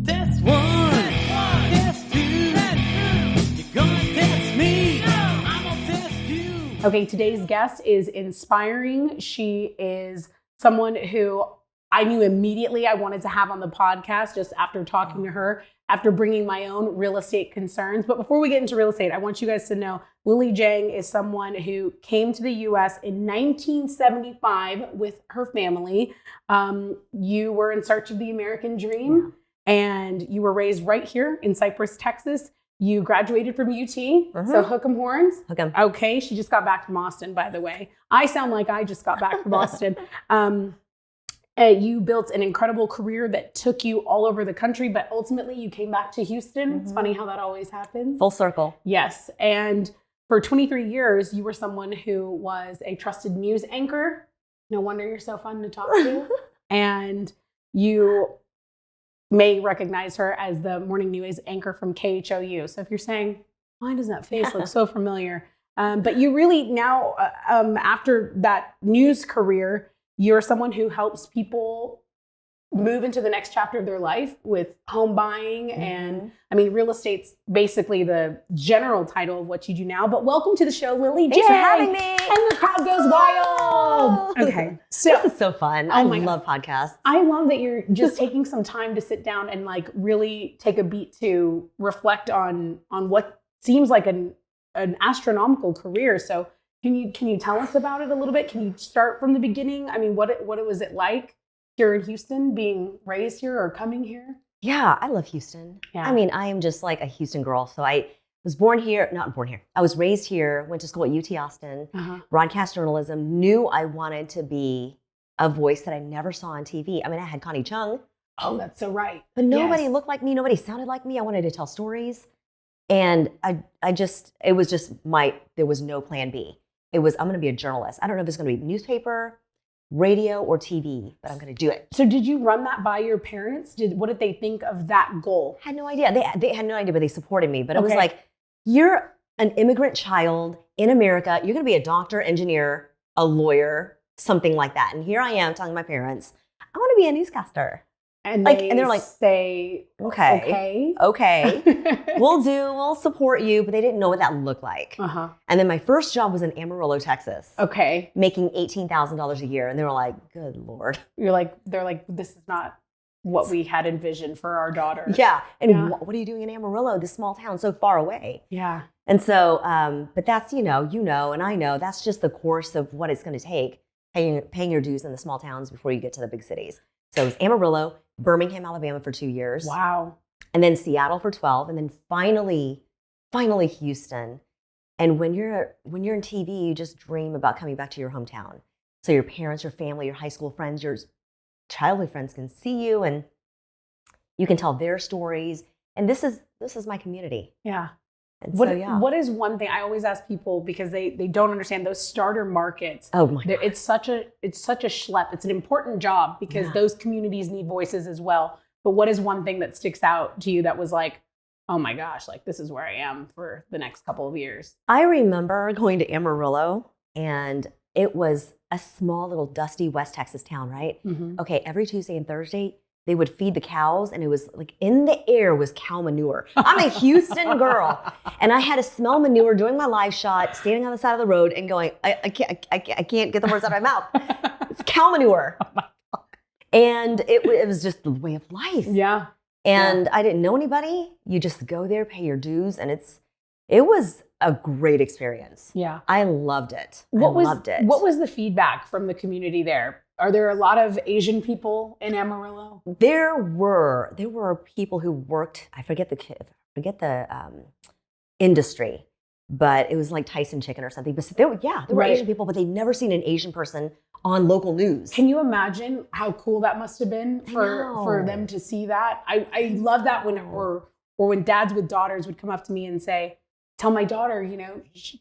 Test one, test two, you're gonna test me, I'm gonna test you. Okay, today's guest is inspiring. She is someone who I knew immediately I wanted to have on the podcast just after talking to her, after bringing my own real estate concerns. But before we get into real estate, I want you guys to know Lily Jang is someone who came to the US in 1975 with her family. You were in search of the American dream, and you were raised right here in Cypress, Texas. You graduated from UT, so hook 'em horns. Hook 'em. Okay, she just got back from Austin, by the way. I sound like I just got back from Austin. You built an incredible career that took you all over the country, but ultimately you came back to Houston. It's funny how that always happens. Full circle. Yes, and for 23 years, you were someone who was a trusted news anchor. No wonder you're so fun to talk to. And you may recognize her as the morning news anchor from KHOU. So if you're saying, why does that face look so familiar? But you really now, after that news career, you're someone who helps people move into the next chapter of their life with home buying. And I mean, real estate's basically the general title of what you do now. But welcome to the show, Lily. Thanks Jang. for having me. And the crowd goes wild. Okay. So This is so fun. I love podcasts. I love that you're just taking some time to sit down and like really take a beat to reflect on what seems like an astronomical career. So can you tell us about it a little bit? Can you start from the beginning? I mean, what was it like here in Houston, being raised here or coming here? Yeah, I love Houston. Yeah. I mean, I am just like a Houston girl. So I was not born here. I was raised here, went to school at UT Austin, broadcast journalism, knew I wanted to be a voice that I never saw on TV. I mean, I had Connie Chung. Oh, that's so right. But nobody looked like me. Nobody sounded like me. I wanted to tell stories. And there was no plan B. It was, I'm going to be a journalist. I don't know if it's going to be newspaper, radio, or TV, but I'm going to do it. So did you run that by your parents? What did they think of that goal? I had no idea. They had no idea, but they supported me. But it was like, you're an immigrant child in America. You're going to be a doctor, engineer, a lawyer, something like that. And here I am telling my parents, I want to be a newscaster. And they're like, say, okay. We'll support you. But they didn't know what that looked like. And then my first job was in Amarillo, Texas. Okay. Making $18,000 a year. And they were like, good Lord. They're like, this is not what we had envisioned for our daughter. Yeah. And what are you doing in Amarillo, this small town so far away? Yeah. And so, but that's, and I know that's just the course of what it's going to take, paying your dues in the small towns before you get to the big cities. So it was Amarillo, Birmingham, Alabama for 2 years. Wow. And then Seattle for 12. And then finally Houston. And when you're in TV, you just dream about coming back to your hometown. So your parents, your family, your high school friends, your childhood friends can see you and you can tell their stories. And this is my community. Yeah. And what is one thing I always ask people, because they don't understand those starter markets? Oh my God. It's such a schlep. It's an important job because those communities need voices as well. But what is one thing that sticks out to you that was like, oh my gosh, like this is where I am for the next couple of years? I remember going to Amarillo, and it was a small little dusty West Texas town, right? Okay, every Tuesday and Thursday, they would feed the cows, and it was like in the air was cow manure. I'm a Houston girl, and I had to smell manure doing my live shot, standing on the side of the road and going, I can't get the words out of my mouth. It's cow manure. Oh my God. And it was just the way of life. Yeah. And I didn't know anybody. You just go there, pay your dues, and it was a great experience. Yeah. I loved it. Loved it. What was the feedback from the community there? Are there a lot of Asian people in Amarillo? There were people who worked, I forget the industry, but it was like Tyson Chicken or something. But there were Asian people, but they'd never seen an Asian person on local news. Can you imagine how cool that must have been for them to see that? I love that when dads with daughters would come up to me and say, tell my daughter,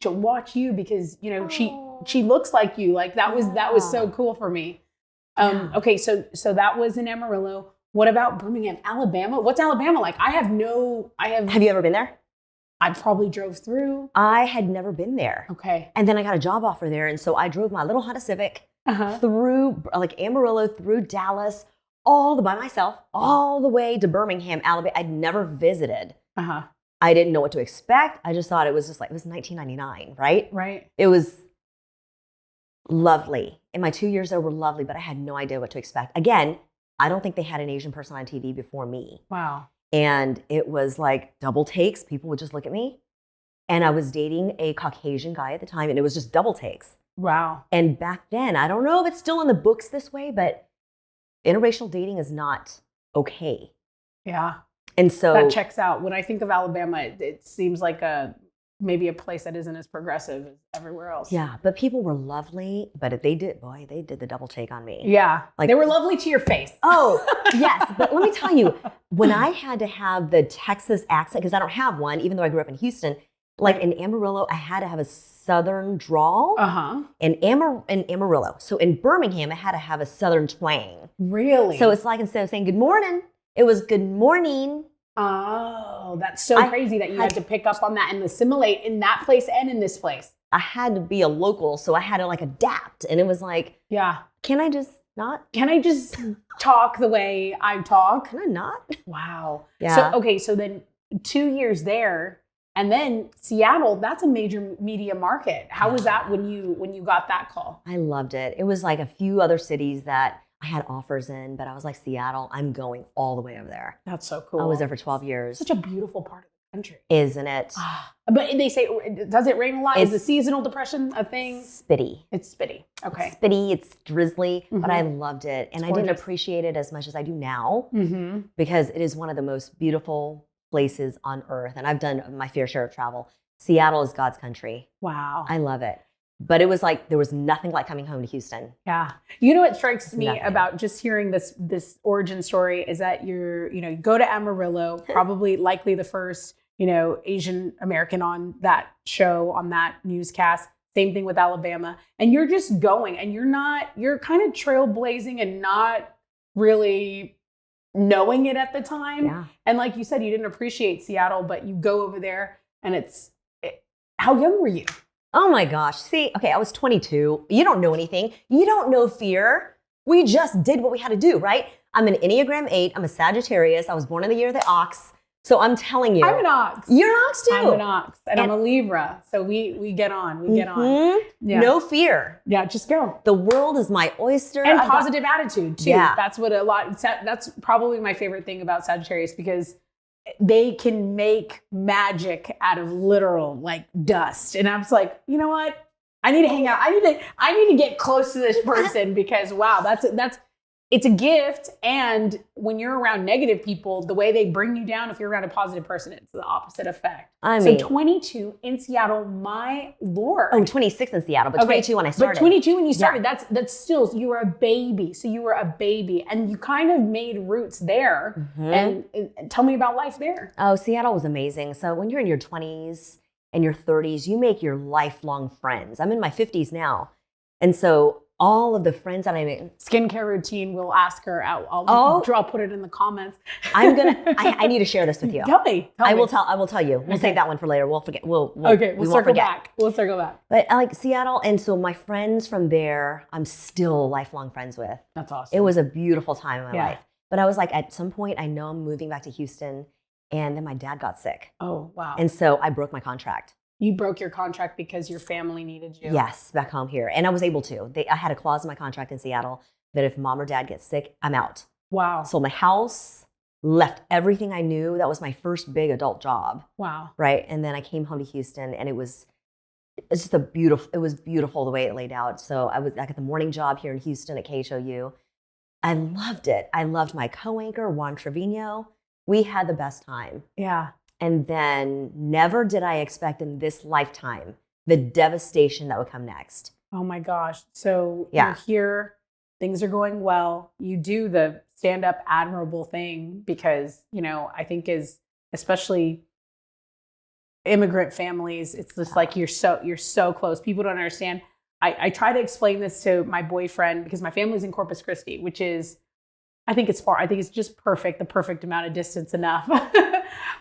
to watch you because, she looks like you. Like that was so cool for me. Okay, so that was in Amarillo. What about Birmingham, Alabama? What's Alabama like? Have you ever been there? I probably drove through. I had never been there. Okay. And then I got a job offer there. And so I drove my little Honda Civic through like Amarillo, through Dallas, by myself, all the way to Birmingham, Alabama. I'd never visited. Uh-huh. I didn't know what to expect. I just thought it was just like, it was 1999, right? Right. It was lovely. And my 2 years there were lovely, but I had no idea what to expect. Again, I don't think they had an Asian person on TV before me. Wow. And it was like double takes. People would just look at me. And I was dating a Caucasian guy at the time, and it was just double takes. Wow. And back then, I don't know if it's still in the books this way, but interracial dating is not okay. Yeah. And so that checks out. When I think of Alabama, it seems like maybe a place that isn't as progressive as everywhere else. yeah, but people were lovely, but they did the double take on me. Yeah. Like- They were lovely to your face. Oh, yes. But let me tell you, when I had to have the Texas accent, because I don't have one, even though I grew up in Houston, like in Amarillo, I had to have a Southern drawl. Uh-huh. In Amarillo. So in Birmingham, I had to have a Southern twang. Really? So it's like instead of saying good morning, it was good morning. Oh, that's so crazy that you had to pick up on that and assimilate in that place and in this place. I had to be a local, so I had to like adapt. And it was like, Yeah. can I just not? Can I just talk the way I talk? Can I not? Wow. Yeah. So then 2 years there, and then Seattle, that's a major media market. How was that when you got that call? I loved it. It was like a few other cities that I had offers in, but I was like, Seattle, I'm going all the way over there. That's so cool. I was there for 12 years. Such a beautiful part of the country. Isn't it? But they say, does it rain a lot? Is the It's- seasonal depression a thing? Spitty. It's spitty. Okay. It's spitty, it's drizzly, but Mhm. I loved it. And It's I didn't gorgeous. appreciate it as much as I do now Mm-hmm. because it is one of the most beautiful places on earth. And I've done my fair share of travel. Seattle is God's country. Wow. I love it. But it was like, there was nothing like coming home to Houston. Yeah. You know what strikes me Nothing. about just hearing this origin story is that you go to Amarillo, probably likely the first, Asian American on that show, on that newscast. Same thing with Alabama. And you're just going and you're kind of trailblazing and not really knowing it at the time. Yeah. And like you said, you didn't appreciate Seattle, but you go over there and how young were you? Oh my gosh. See, okay, I was 22. You don't know anything. You don't know fear. We just did what we had to do, right? I'm an Enneagram 8. I'm a Sagittarius. I was born in the year of the ox. So I'm telling you. I'm an ox. You're an ox too. I'm an ox. And I'm a Libra. So we get on. We get on. Mhm. Yeah. No fear. Yeah, just go. The world is my oyster. And I've got- positive attitude too. Yeah. That's that's probably my favorite thing about Sagittarius, because they can make magic out of literal like dust. And I'm just like, you know what? I need to hang out. I need to get close to this person because wow, it's a gift. And when you're around negative people, the way they bring you down, if you're around a positive person, it's the opposite effect. I mean, so 22 in Seattle, my Lord. oh, 26 in Seattle, but 22 when I started. But 22 when you started, Yeah. that's still, you were a baby. So you were a baby and you kind of made roots there. Mhm. And tell me about life there. Oh, Seattle was amazing. So when you're in your 20s and your 30s, you make your lifelong friends. I'm in my 50s now. And so all of the friends that I made, Skincare routine, we'll ask her out. Oh. I'll put it in the comments. I need to share this with you. Tell me. I will tell you. We'll Okay. save that one for later. We'll forget. We'll Okay, we we'll won't circle forget. back. We'll circle back. But I like Seattle. And so my friends from there, I'm still lifelong friends with. That's awesome. It was a beautiful time in my Yeah. life. But I was like, at some point, I know I'm moving back to Houston. And then my dad got sick. Oh, wow. And so I broke my contract. You broke your contract because your family needed you. Yes, back home here. And I was able to. I had a clause in my contract in Seattle that if mom or dad gets sick, I'm out. Wow. Sold my house, left everything I knew. That was my first big adult job, Wow. right? And then I came home to Houston, and it was just it was beautiful the way it laid out. So I got the morning job here in Houston at KHOU. I loved it. I loved my co-anchor, Juan Trevino. We had the best time. Yeah. And then never did I expect in this lifetime the devastation that would come next. Oh my gosh. So Yeah. you're here, things are going well. You do the stand-up admirable thing because, I think especially immigrant families, it's just like you're so close. People don't understand. I try to explain this to my boyfriend because my family's in Corpus Christi, which is, I think it's far. I think it's just perfect, the perfect amount of distance enough.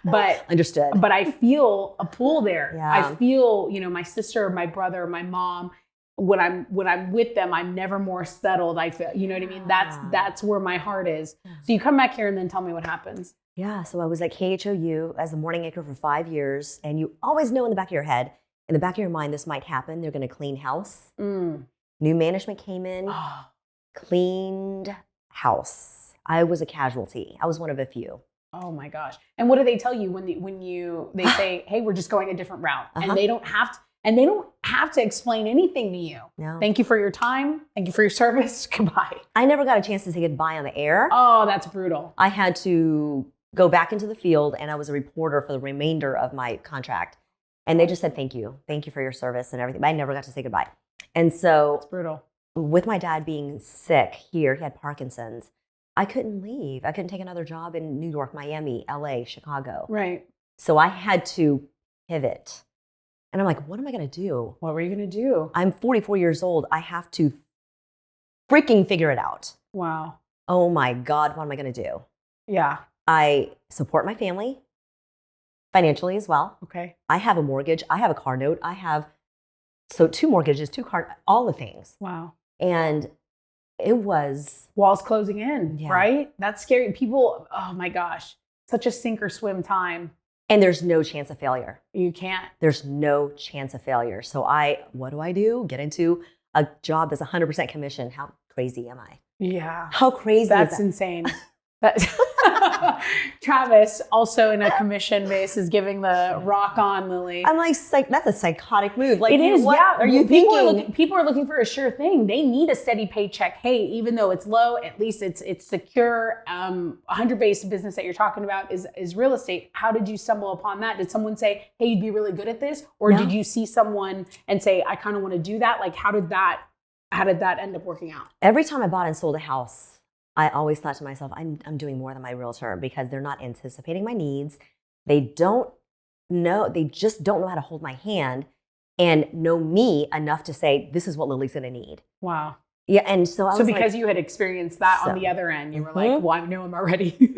But Understood. But I feel a pull there. Yeah. I feel, my sister, my brother, my mom, when I'm with them, I'm never more settled. I feel, you know what I mean? That's where my heart is. So you come back here and then tell me what happens. Yeah, so I was at KHOU as a morning anchor for 5 years, and you always know in the back of your head, in the back of your mind, this might happen. They're going to clean house. New management came in, cleaned house. I was a casualty. I was one of a few. Oh my gosh! And what do they tell you when they say, "Hey, we're just going a different route," and they don't have to explain anything to you. No. Thank you for your time. Thank you for your service. Goodbye. I never got a chance to say goodbye on the air. Oh, that's brutal. I had to go back into the field, and I was a reporter for the remainder of my contract. And they just said, thank you for your service and everything. But I never got to say goodbye. And so it's brutal. With my dad being sick here, he had Parkinson's. I couldn't leave. I couldn't take another job in New York, Miami, LA, Chicago. Right. So I had to pivot. And I'm like, what am I going to do? What were you going to do? I'm 44 years old. I have to freaking figure it out. Wow. Oh my God, what am I going to do? Yeah. I support my family financially as well. Okay. I have a mortgage. I have a car note. I have 2 mortgages, 2 car, all the things. Wow. And it was walls closing in, right? That's scary. People, oh my gosh, such a sink or swim time. And there's no chance of failure. You can't. There's no chance of failure. So what do? Get into a job that's 100% commission. How crazy am I? Yeah. How crazy That's is that? insane. Travis, also in a commission base, is giving the rock on Lily. I'm like, that's a psychotic move. Like, it is. What yeah. are you thinking? People are looking for a sure thing. They need a steady paycheck. Hey, even though it's low, at least it's secure. 100 base business that you're talking about is real estate. How did you stumble upon that? Did someone say, hey, you'd be really good at this? Or did you see someone and say, I kind of want to do that? Like, how did that end up working out? Every time I bought and sold a house, I always thought to myself, I'm doing more than my realtor, because they're not anticipating my needs. They just don't know how to hold my hand and know me enough to say, this is what Lily's going to need. Wow. Yeah. And so because you had experienced that on the other end, you were like, well, I know I'm already,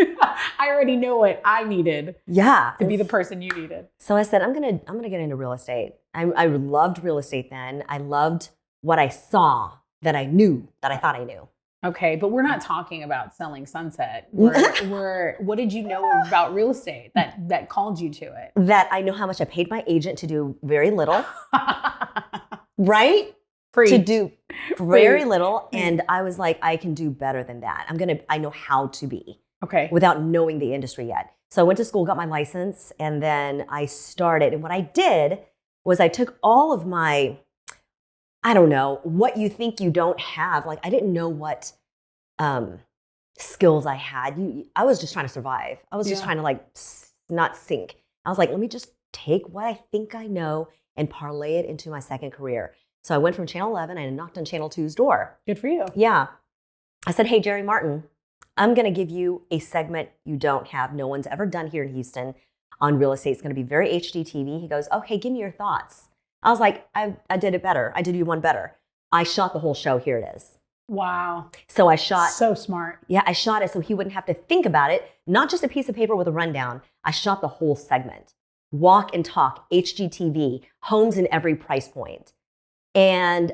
I already know what I needed. Yeah. To be the person you needed. So I said, I'm going to get into real estate. I loved real estate then. I loved what I saw that I knew, that I thought I knew. Okay, but we're not talking about selling Sunset. What did you know about real estate that called you to it? That I know how much I paid my agent to do very little. Right? Preach. To do very little. And I was like, I can do better than that. I know how to be. Okay. Without knowing the industry yet. So I went to school, got my license, and then I started. And what I did was I took all of my, I don't know, what you think you don't have. Like, I didn't know what skills I had. I was just trying to survive. I was just trying to not sink. I was like, let me just take what I think I know and parlay it into my second career. So I went from Channel 11 and I knocked on Channel 2's door. Good for you. Yeah. I said, hey, Jerry Martin, I'm going to give you a segment you don't have. No one's ever done here in Houston on real estate. It's going to be very HGTV. He goes, okay, give me your thoughts. I was like, I did it better. I did you one better. I shot the whole show. Here it is. Wow. So I shot. So smart. Yeah, I shot it so he wouldn't have to think about it. Not just a piece of paper with a rundown. I shot the whole segment. Walk and talk, HGTV, homes in every price point. And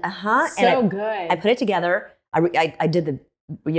So good. I put it together. I did the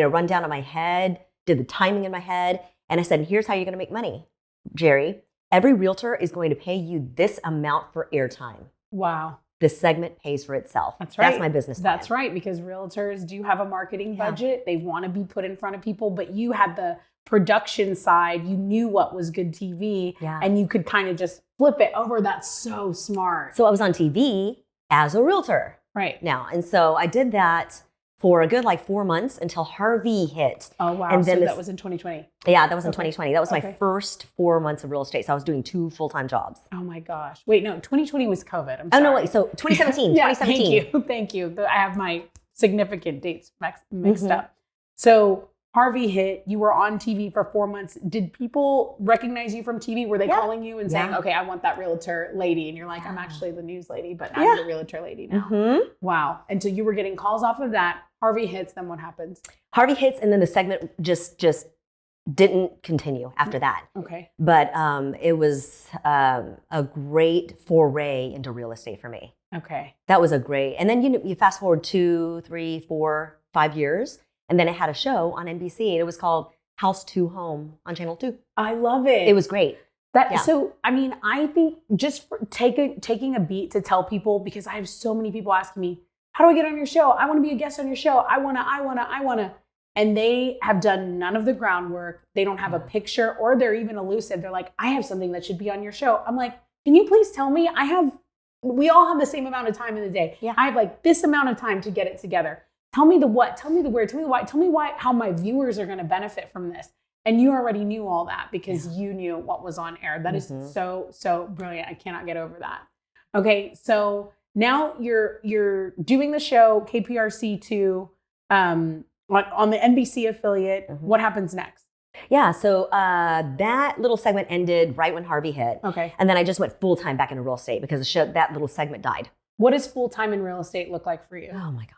rundown in my head, did the timing in my head. And I said, here's how you're going to make money, Jerry. Every realtor is going to pay you this amount for airtime. Wow. The segment pays for itself. That's right. That's my business plan. That's right, because realtors do have a marketing budget. They want to be put in front of people, but you had the production side. You knew what was good TV, and you could kind of just flip it over. That's so smart. So I was on TV as a realtor right now. And so I did that for a good 4 months until Harvey hit. Oh, wow. And then that was in 2020. Yeah, that was in 2020. That was my first 4 months of real estate. So I was doing 2 full-time jobs. Oh my gosh. Wait, no, 2020 was COVID. I'm sorry. Oh, no, wait. So 2017. Yeah, 2017. Thank you. I have my significant dates mixed up. So Harvey hit, you were on TV for 4 months. Did people recognize you from TV? Were they calling you and saying, okay, I want that realtor lady? And you're like, I'm actually the news lady, but I'm the realtor lady now. Wow. And so you were getting calls off of that. Harvey hits, then what happens? Harvey hits, and then the segment just didn't continue after that. Okay. But it was a great foray into real estate for me. Okay. That was a great, and then you fast forward 2, 3, 4, 5 years, and then it had a show on NBC, and it was called House to Home on Channel 2. I love it. It was great. So, I mean, I think just for taking a beat to tell people, because I have so many people asking me, how do I get on your show? I want to be a guest on your show. I want to. And they have done none of the groundwork. They don't have a picture, or they're even elusive. They're like, I have something that should be on your show. I'm like, can you please tell me? We all have the same amount of time in the day. Yeah. I have like this amount of time to get it together. Tell me the what, tell me the where, tell me the why, tell me how my viewers are going to benefit from this. And you already knew all that because you knew what was on air. That is so brilliant. I cannot get over that. Okay, so now you're doing the show KPRC2 on the NBC affiliate. What happens next? Yeah, so that little segment ended right when Harvey hit. Okay. And then I just went full-time back into real estate because that little segment died. What does full-time in real estate look like for you? Oh my God.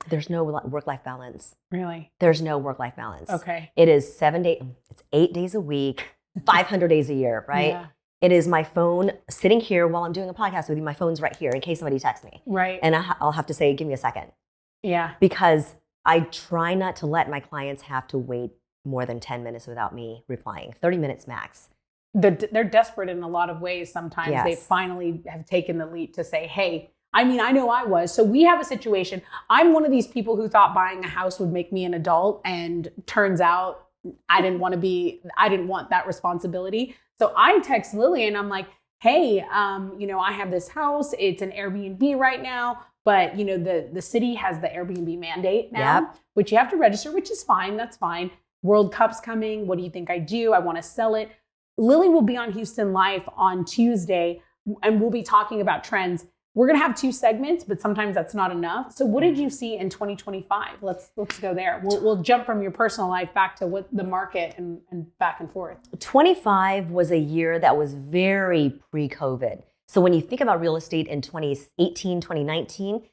There's no work-life balance. Really? There's no work-life balance. Okay. It is it's 8 days a week, 500 days a year, right? Yeah. It is my phone sitting here while I'm doing a podcast with you. My phone's right here in case somebody texts me. Right. And I'll have to say, give me a second. Yeah. Because I try not to let my clients have to wait more than 10 minutes without me replying. 30 minutes max. They're desperate in a lot of ways. Sometimes they finally have taken the leap to say, hey, I mean, I know I was. So we have a situation. I'm one of these people who thought buying a house would make me an adult, and turns out I didn't want that responsibility. So I text Lily and I'm like, hey, I have this house. It's an Airbnb right now, but the city has the Airbnb mandate now, which you have to register, which is fine. That's fine. World Cup's coming. What do you think I do? I want to sell it. Lily will be on Houston Life on Tuesday, and we'll be talking about trends. We're going to have 2 segments, but sometimes that's not enough. So what did you see in 2025? Let's go there. We'll jump from your personal life back to what the market and back and forth. 25 was a year that was very pre-COVID. So when you think about real estate in 2018, 2019,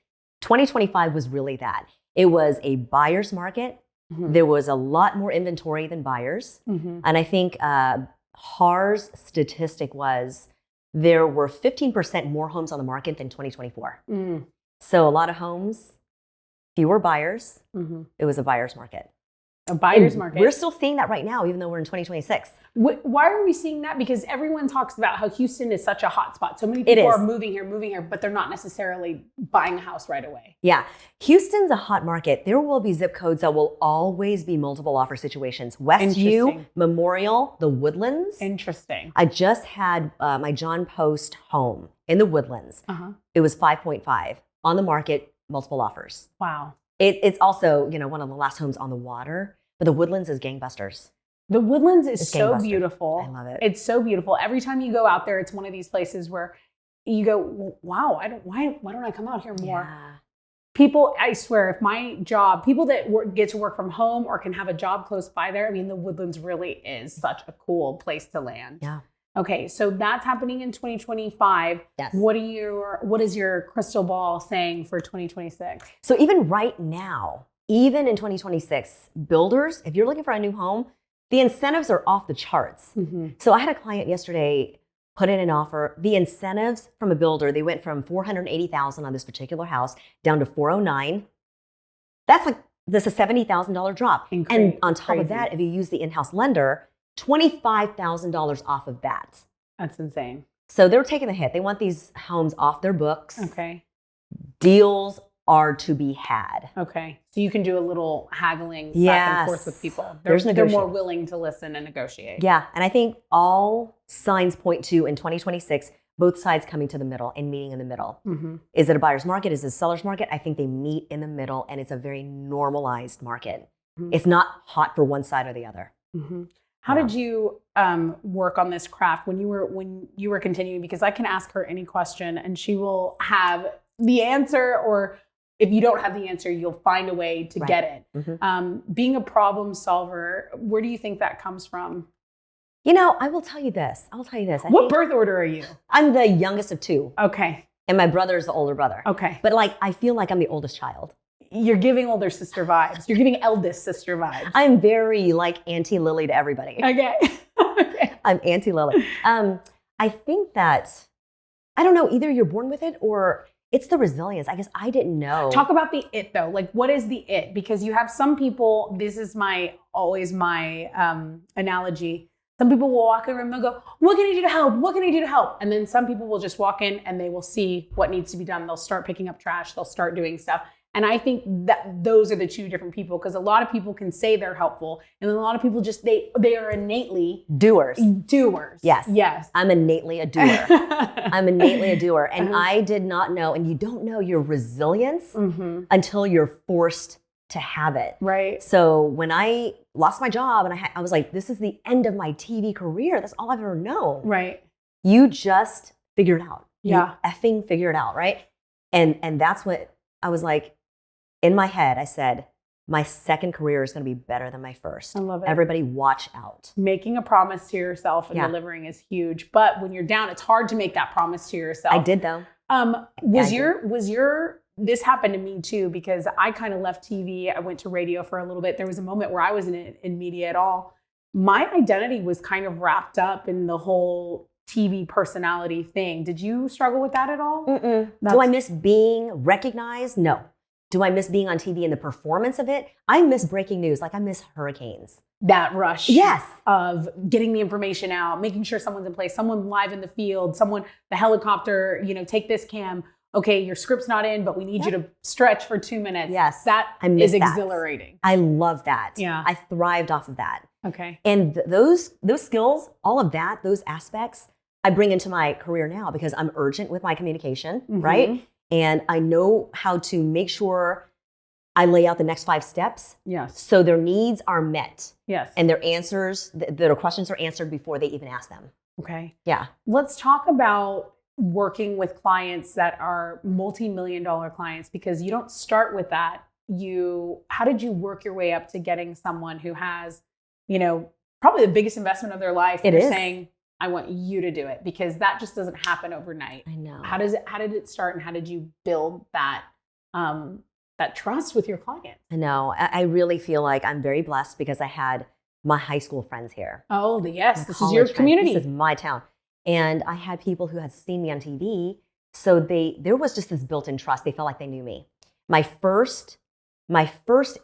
2025 was really that. It was a buyer's market. Mm-hmm. There was a lot more inventory than buyers. Mm-hmm. And I think HAR's statistic was there were 15% more homes on the market than 2024. Mm. So a lot of homes, fewer buyers. Mm-hmm. It was a buyer's market. A buyer's market. We're still seeing that right now, even though we're in 2026. Why are we seeing that? Because everyone talks about how Houston is such a hot spot. So many people are moving here, but they're not necessarily buying a house right away. Yeah. Houston's a hot market. There will be zip codes that will always be multiple offer situations. Westview, Memorial, the Woodlands. Interesting. I just had my John Post home in the Woodlands. Uh-huh. It was 5.5 on the market, multiple offers. Wow. It's also, one of the last homes on the water, but the Woodlands is gangbusters. The Woodlands is so beautiful. I love it. It's so beautiful. Every time you go out there, it's one of these places where you go, wow, why don't I come out here more? Yeah. People, I swear, if my job, people that get to work from home or can have a job close by there, I mean, the Woodlands really is such a cool place to land. Yeah. Okay, so that's happening in 2025. Yes. What is your crystal ball saying for 2026? So even right now, even in 2026, builders, if you're looking for a new home, the incentives are off the charts. Mm-hmm. So I had a client yesterday put in an offer. The incentives from a builder, they went from $480,000 on this particular house down to $409,000. That's a $70,000 drop. And on top of that, if you use the in-house lender, $25,000 off of that. That's insane. So they're taking the hit. They want these homes off their books. Okay. Deals are to be had. Okay. So you can do a little haggling back and forth with people. They're more willing to listen and negotiate. Yeah. And I think all signs point to in 2026, both sides coming to the middle and meeting in the middle. Mm-hmm. Is it a buyer's market? Is it a seller's market? I think they meet in the middle, and it's a very normalized market. Mm-hmm. It's not hot for one side or the other. Mm-hmm. How did you work on this craft when you were continuing? Because I can ask her any question and she will have the answer, or if you don't have the answer, you'll find a way to get it. Mm-hmm. Being a problem solver, where do you think that comes from? I will tell you this. What birth order are you? I'm the youngest of 2. Okay. And my brother is the older brother. Okay. But I feel like I'm the oldest child. You're giving older sister vibes. You're giving eldest sister vibes. I'm very like Auntie Lily to everybody. Okay. Okay. I'm Auntie Lily. I think that, I don't know, either you're born with it or it's the resilience. I guess I didn't know. Talk about the it though. Like, what is the it? Because you have some people, this is always my analogy. Some people will walk in the room and they'll go, what can I do to help? What can I do to help? And then some people will just walk in and they will see what needs to be done. They'll start picking up trash. They'll start doing stuff. And I think that those are the two different people, because a lot of people can say they're helpful. And then a lot of people just, they are innately doers. Yes. Yes. I'm innately a doer. I'm innately a doer. And I did not know, and you don't know your resilience until you're forced to have it. Right. So when I lost my job and I was like, this is the end of my TV career. That's all I've ever known. Right. You just figure it out. Yeah. You effing figure it out. Right. And that's what I was like, in my head, I said, my second career is going to be better than my first. I love it. Everybody watch out. Making a promise to yourself and delivering is huge. But when you're down, it's hard to make that promise to yourself. I did though. This happened to me too, because I kind of left TV. I went to radio for a little bit. There was a moment where I wasn't in media at all. My identity was kind of wrapped up in the whole TV personality thing. Did you struggle with that at all? Do I miss being recognized? No. Do I miss being on TV and the performance of it? I miss breaking news. Like I miss hurricanes. That rush yes. of getting the information out, making sure someone's in place, someone live in the field, the helicopter, take this cam. Okay, your script's not in, but we need you to stretch for 2 minutes. Yes. That is exhilarating. I love that. Yeah. I thrived off of that. Okay. And those skills, all of that, those aspects, I bring into my career now because I'm urgent with my communication, right? And I know how to make sure I lay out the next 5 steps. Yes. So their needs are met. Yes. And their answers, their questions are answered before they even ask them. Okay. Yeah. Let's talk about working with clients that are multi-million-dollar clients, because you don't start with that. How did you work your way up to getting someone who has, probably the biggest investment of their life? It is. Saying, I want you to do it, because that just doesn't happen overnight. I know. How did it start, and how did you build that trust with your clients? I know. I really feel like I'm very blessed because I had my high school friends here. Oh, yes. This is your community. This is my town. And I had people who had seen me on TV. So there was just this built-in trust. They felt like they knew me. My first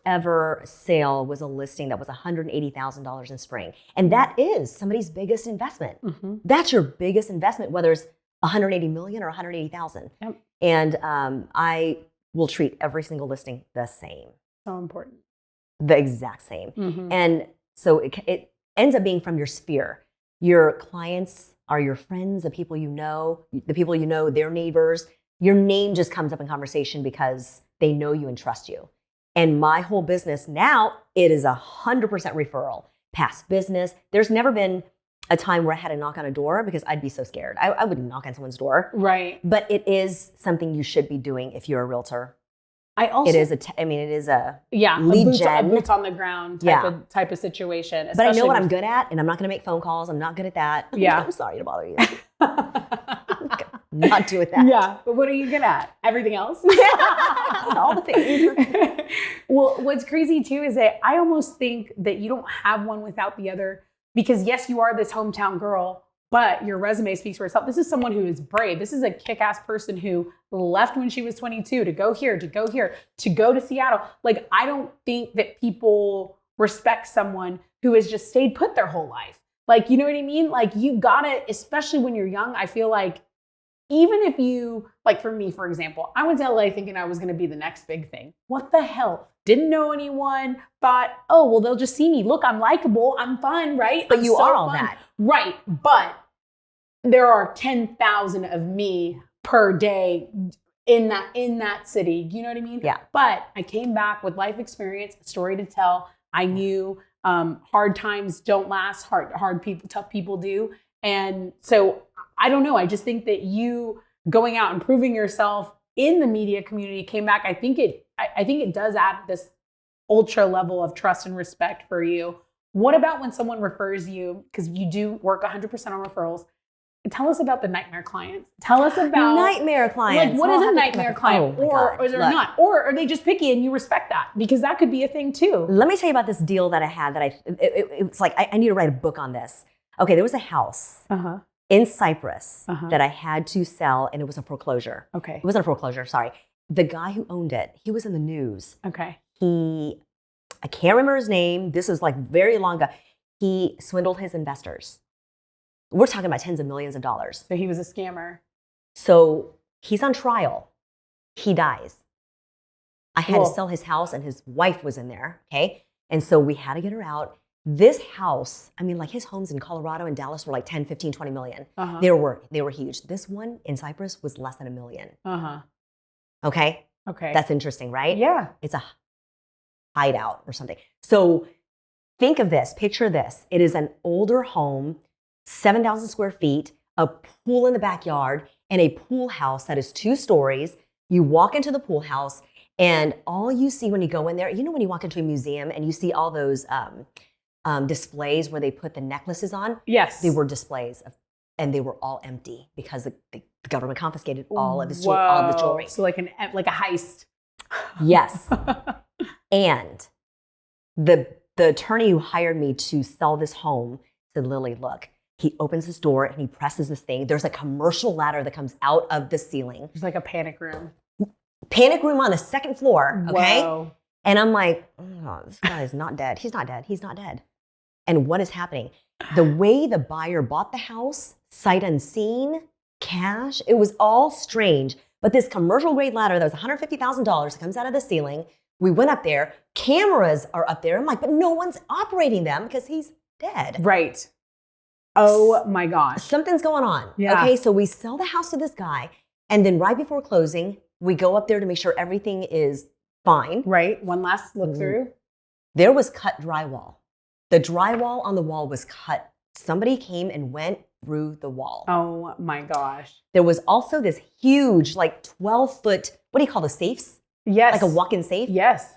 ever sale was a listing that was $180,000 in spring. And that is somebody's biggest investment. That's your biggest investment, whether it's $180 million or $180,000. Yep. And I will treat every single listing the same. So important. The exact same. And so it ends up being from your sphere. Your clients are your friends, the people you know, their neighbors. Your name just comes up in conversation because they know you and trust you. And my whole business now, it is 100% referral, past business. There's never been a time where I had to knock on a door because I'd be so scared. I wouldn't knock on someone's door. Right. But it is something you should be doing if you're a realtor. It is a lead gen. Boots on the ground type of situation. But I know what I'm good at, and I'm not going to make phone calls. I'm not good at that. Yeah. I'm sorry to bother you. Not doing that. Yeah, but what are you good at? Everything else? All the things. Well, what's crazy too is that I almost think that you don't have one without the other, because yes, you are this hometown girl, but your resume speaks for itself. This is someone who is brave. This is a kick-ass person who left when she was 22 to go here, to go to Seattle. Like, I don't think that people respect someone who has just stayed put their whole life. Like, you know what I mean? Like, you gotta, especially when you're young, I feel like, even if you, like for me, for example, I went to LA thinking I was going to be the next big thing. What the hell? Didn't know anyone, thought, oh, well, they'll just see me. Look, I'm likable. I'm fun, right? But you are all that. Right. But there are 10,000 of me per day in that city. You know what I mean? Yeah. But I came back with life experience, a story to tell. I knew hard times don't last. Tough people do. And so I don't know. I just think that you going out and proving yourself in the media community came back. I think it does add this ultra level of trust and respect for you. What about when someone refers you, because you do work 100% on referrals, tell us about the nightmare clients. Tell us about nightmare clients. Like, what is a nightmare client? Oh my God. Or is there not? Or are they just picky and you respect that? Because that could be a thing too. Let me tell you about this deal that I had that it's like, I need to write a book on this. Okay, there was a house in Cyprus that I had to sell, and it was a foreclosure. Okay. It wasn't a foreclosure, sorry. The guy who owned it, he was in the news. Okay. I can't remember his name. This is like very long ago. He swindled his investors. We're talking about tens of millions of dollars. So he was a scammer. So he's on trial. He dies. I had to sell his house, and his wife was in there, okay? And so we had to get her out. This house, I mean, like his homes in Colorado and Dallas were like 10, 15, 20 million. They were huge. This one in Cyprus was less than $1 million. Okay? Okay. That's interesting, right? Yeah. It's a hideout or something. So think of this, picture this. It is an older home, 7,000 square feet, a pool in the backyard, and a pool house that is 2 stories. You walk into the pool house, and all you see when you go in there, you know when you walk into a museum and you see all those displays where they put the necklaces on? Yes. They were displays, and they were all empty because the government confiscated all of the jewelry. So like a heist. Yes. And the attorney who hired me to sell this home said, Lily, look, he opens this door and he presses this thing. There's a commercial ladder that comes out of the ceiling. It's like a panic room. Panic room on the 2nd floor, okay? Whoa. And I'm like, oh, this guy is not dead. He's not dead. He's not dead. And what is happening? The way the buyer bought the house, sight unseen, cash, it was all strange. But this commercial grade ladder that was $150,000 comes out of the ceiling. We went up there. Cameras are up there. I'm like, but no one's operating them because he's dead. Right. Oh my gosh. Something's going on. Yeah. Okay, so we sell the house to this guy. And then right before closing, we go up there to make sure everything is fine. Right. One last look through. There was cut drywall. The drywall on the wall was cut. Somebody came and went through the wall. Oh my gosh. There was also this huge, like 12-foot, what do you call the safes? Yes. Like a walk-in safe? Yes.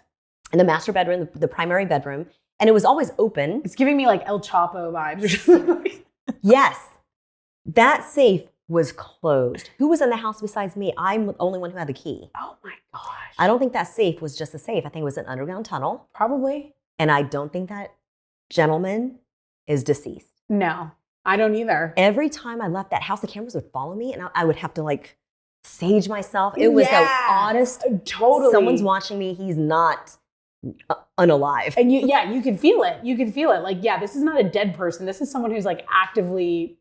In the master bedroom, the primary bedroom. And it was always open. It's giving me like El Chapo vibes. Yes. That safe was closed. Who was in the house besides me? I'm the only one who had the key. Oh my gosh. I don't think that safe was just a safe. I think it was an underground tunnel. Probably. And I don't think that gentleman is deceased. No, I don't either. Every time I left that house, the cameras would follow me, and I would have to like sage myself. It was the oddest. Totally. Someone's watching me. He's not unalive. And you can feel it. You can feel it. Like, yeah, this is not a dead person. This is someone who's like actively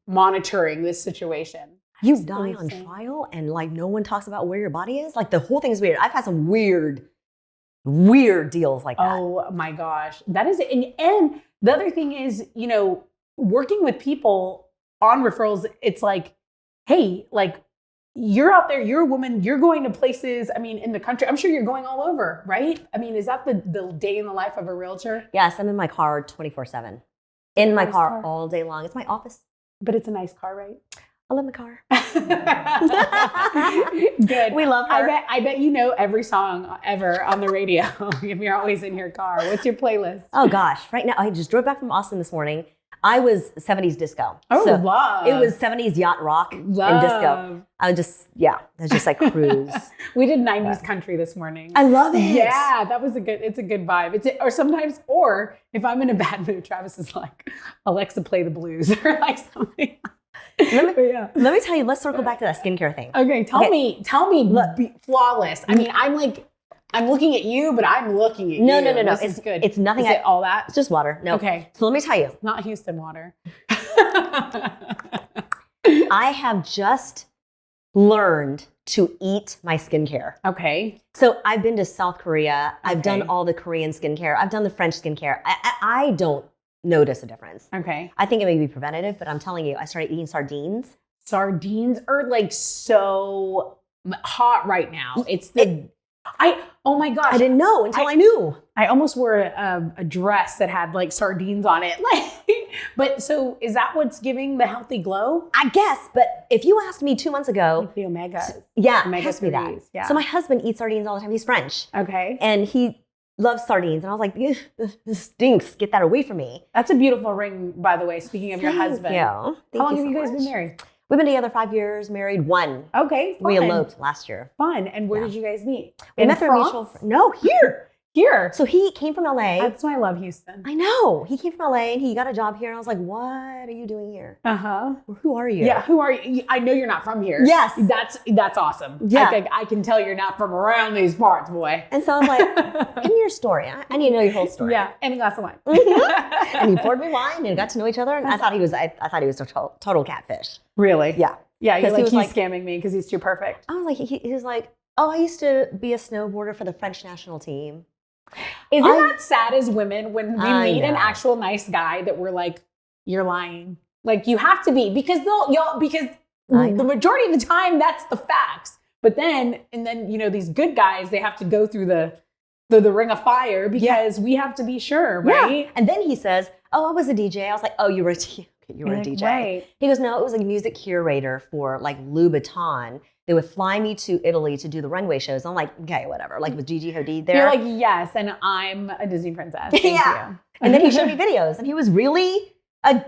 monitoring this situation. You die on trial, and like no one talks about where your body is. Like the whole thing is weird. I've had some weird deals like that. Oh my gosh. That is, and the other thing is, working with people on referrals, it's like, hey, like you're out there, you're a woman, you're going to places, I mean, in the country, I'm sure you're going all over, right? I mean, is that the day in the life of a realtor? Yes, I'm in my car 24/7. In my car all day long. It's my office. But it's a nice car, right? I love my car. Good. We love her. I bet you know every song ever on the radio if you're always in your car. What's your playlist? Oh gosh, right now I just drove back from Austin this morning. I was 70s disco. Oh, so love. It was 70s yacht rock and disco. I was just like cruise. We did 90s country this morning. I love it. Yeah, it's a good vibe. Or if I'm in a bad mood, Travis is like, Alexa, play the blues or like something. Let me tell you, let's circle back to that skincare thing. Okay, tell me, flawless. I mean, I'm looking at you, but I'm looking at you. No. It's good. It's nothing. Is it all that? It's just water. No. Okay. So let me tell you. Not Houston water. I have just learned to eat my skincare. Okay. So I've been to South Korea. I've done all the Korean skincare. I've done the French skincare. I don't notice a difference. Okay. I think it may be preventative, but I'm telling you, I started eating sardines. Sardines are like so hot right now. Oh my gosh. I didn't know until I knew. I almost wore a dress that had like sardines on it. But so is that what's giving the healthy glow? I guess, but if you asked me 2 months ago. Like the omega. Yeah, omega it has to be that. 3s. Yeah. So my husband eats sardines all the time. He's French. Okay. And he loves sardines. And I was like, this stinks. Get that away from me. That's a beautiful ring, by the way, speaking of your husband. How long have you guys been married? We've been together 5 years, married 1. Okay, fun. We eloped last year. Fun. And where did you guys meet? We met through a mutual friend. No, here. Here. So he came from LA. That's why I love Houston. I know. He came from LA and he got a job here. And I was like, what are you doing here? Uh-huh. Who are you? Yeah, who are you? I know you're not from here. Yes. That's awesome. Yeah. I can tell you're not from around these parts, boy. And so I was like, give me your story. I need to know your whole story. Yeah, and a glass of wine. And he poured me wine and got to know each other. And I thought he was a total catfish. Really? Yeah. Yeah, you're like, he was he's scamming me because he's too perfect. I was like, he was like, oh, I used to be a snowboarder for the French national team. Isn't that sad as women when we meet an know. actual nice guy that we're like, you're lying? Like you have to be because because the majority of the time that's the facts. But then these good guys, they have to go through the ring of fire because we have to be sure, right? Yeah. And then he says, oh, I was a DJ. I was like, oh, you were a DJ. Right. He goes, no, it was a music curator for like Louboutin. They would fly me to Italy to do the runway shows. I'm like, okay, whatever. Like with Gigi Hadid there. You're like, yes, and I'm a Disney princess. Thank you. And then he showed me videos and he was really a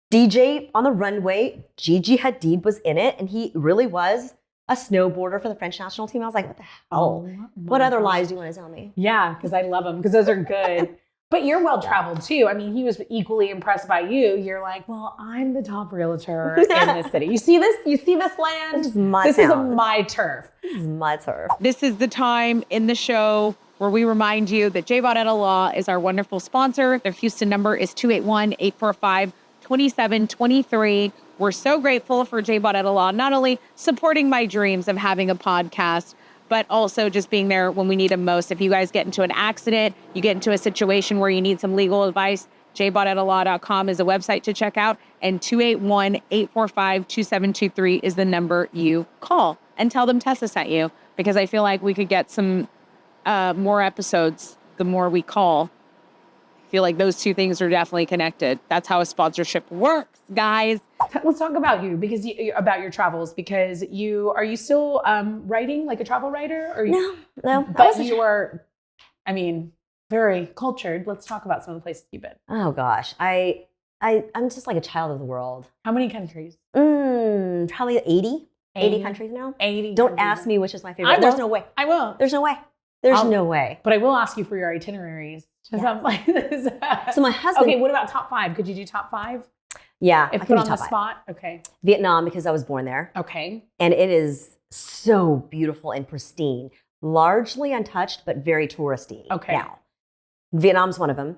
DJ on the runway. Gigi Hadid was in it and he really was a snowboarder for the French national team. I was like, what the hell? What other lies do you want to tell me? Yeah, because I love them because those are good. But you're well-traveled too. I mean, he was equally impressed by you. You're like, well, I'm the top realtor in this city. You see this? You see this land? This is my This town. is my turf. This is my turf. This is the time in the show where we remind you that J. Barrera Law is our wonderful sponsor. Their Houston number is 281-845-2723. We're so grateful for J. Barrera Law, not only supporting my dreams of having a podcast, but also just being there when we need them most. If you guys get into an accident, you get into a situation where you need some legal advice, jbarreralaw.com is a website to check out, and 281-845-2723 is the number you call. And tell them Tessa sent you, because I feel like we could get some more episodes the more we call. I feel like those two things are definitely connected. That's how a sponsorship works, guys. Let's talk about you about your travels because are you still writing like a travel writer? Or No. But you are, very cultured. Let's talk about some of the places you've been. Oh gosh, I'm just like a child of the world. How many countries? Probably 80 countries now. 80. Don't ask me which is my favorite. There's no way. I won't. There's no way. There's no way. But I will ask you for your itineraries. Yes. I'm like this. So my husband. Okay, what about top 5? Could you do top 5? Yeah, If I put can do on the top 5. spot. Okay. Vietnam, because I was born there. Okay. And it is so beautiful and pristine. Largely untouched, but very touristy. Okay. Now, Vietnam's one of them.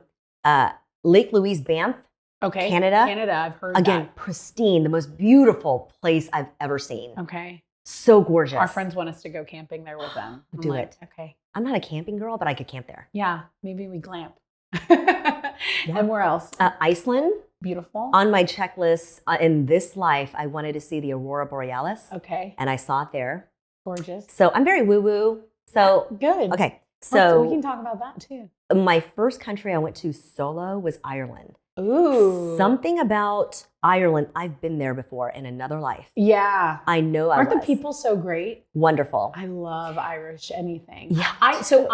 Lake Louise, Banff. Okay. Canada, I've heard Again, pristine, the most beautiful place I've ever seen. that. Okay. So gorgeous. Our friends want us to go camping there with them. I'm Do like, it. Okay. I'm not a camping girl, but I could camp there. Yeah. Maybe we glamp. And where else? Iceland. Beautiful. On my checklist in this life, I wanted to see the Aurora Borealis. Okay. And I saw it there. Gorgeous. So I'm very woo-woo. So, Good. okay. So we So can talk about that too. my first country I went to solo was Ireland. Ooh. Something about Ireland, I've been there before in another life. Yeah. I know Aren't I was. the people so great? Wonderful. I love Irish anything. Yeah. St.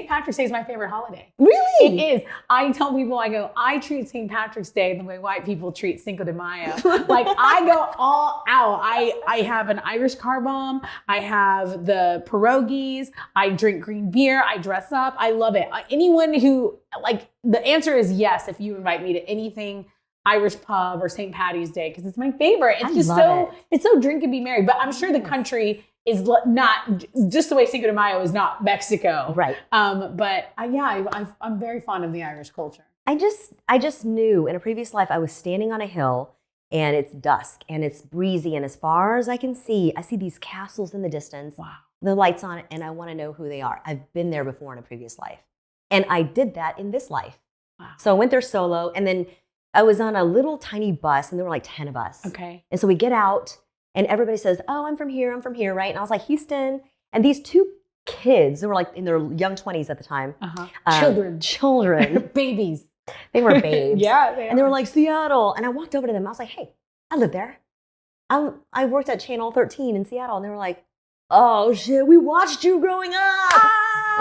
Patrick's Day is my favorite holiday. Really? It is. I tell people, I treat St. Patrick's Day the way white people treat Cinco de Mayo. Like I go all out. I have an Irish car bomb. I have the pierogies. I drink green beer. I dress up. I love it. Anyone who the answer is yes if you invite me to anything Irish pub or St. Patty's Day because it's my favorite. It's just it's so drink and be merry. But I'm sure the country is not just the way Cinco de Mayo is not Mexico, Right. I'm very fond of the Irish culture. I just knew in a previous life I was standing on a hill and it's dusk and it's breezy and as far as I can see, I see these castles in the distance. Wow. The lights on it and I want to know who they are. I've been there before in a previous life. And I did that in this life. Wow. So I went there solo and then I was on a little tiny bus and there were like 10 of us. Okay. And so we get out and everybody says, oh, I'm from here, right? And I was like, Houston. And these two kids, they were like in their young 20s at the time. Children. Babies. They were babes. Yeah. And they were like, Seattle. And I walked over to them. I was like, hey, I live there. I worked at Channel 13 in Seattle. And they were like, oh shit, we watched you growing up.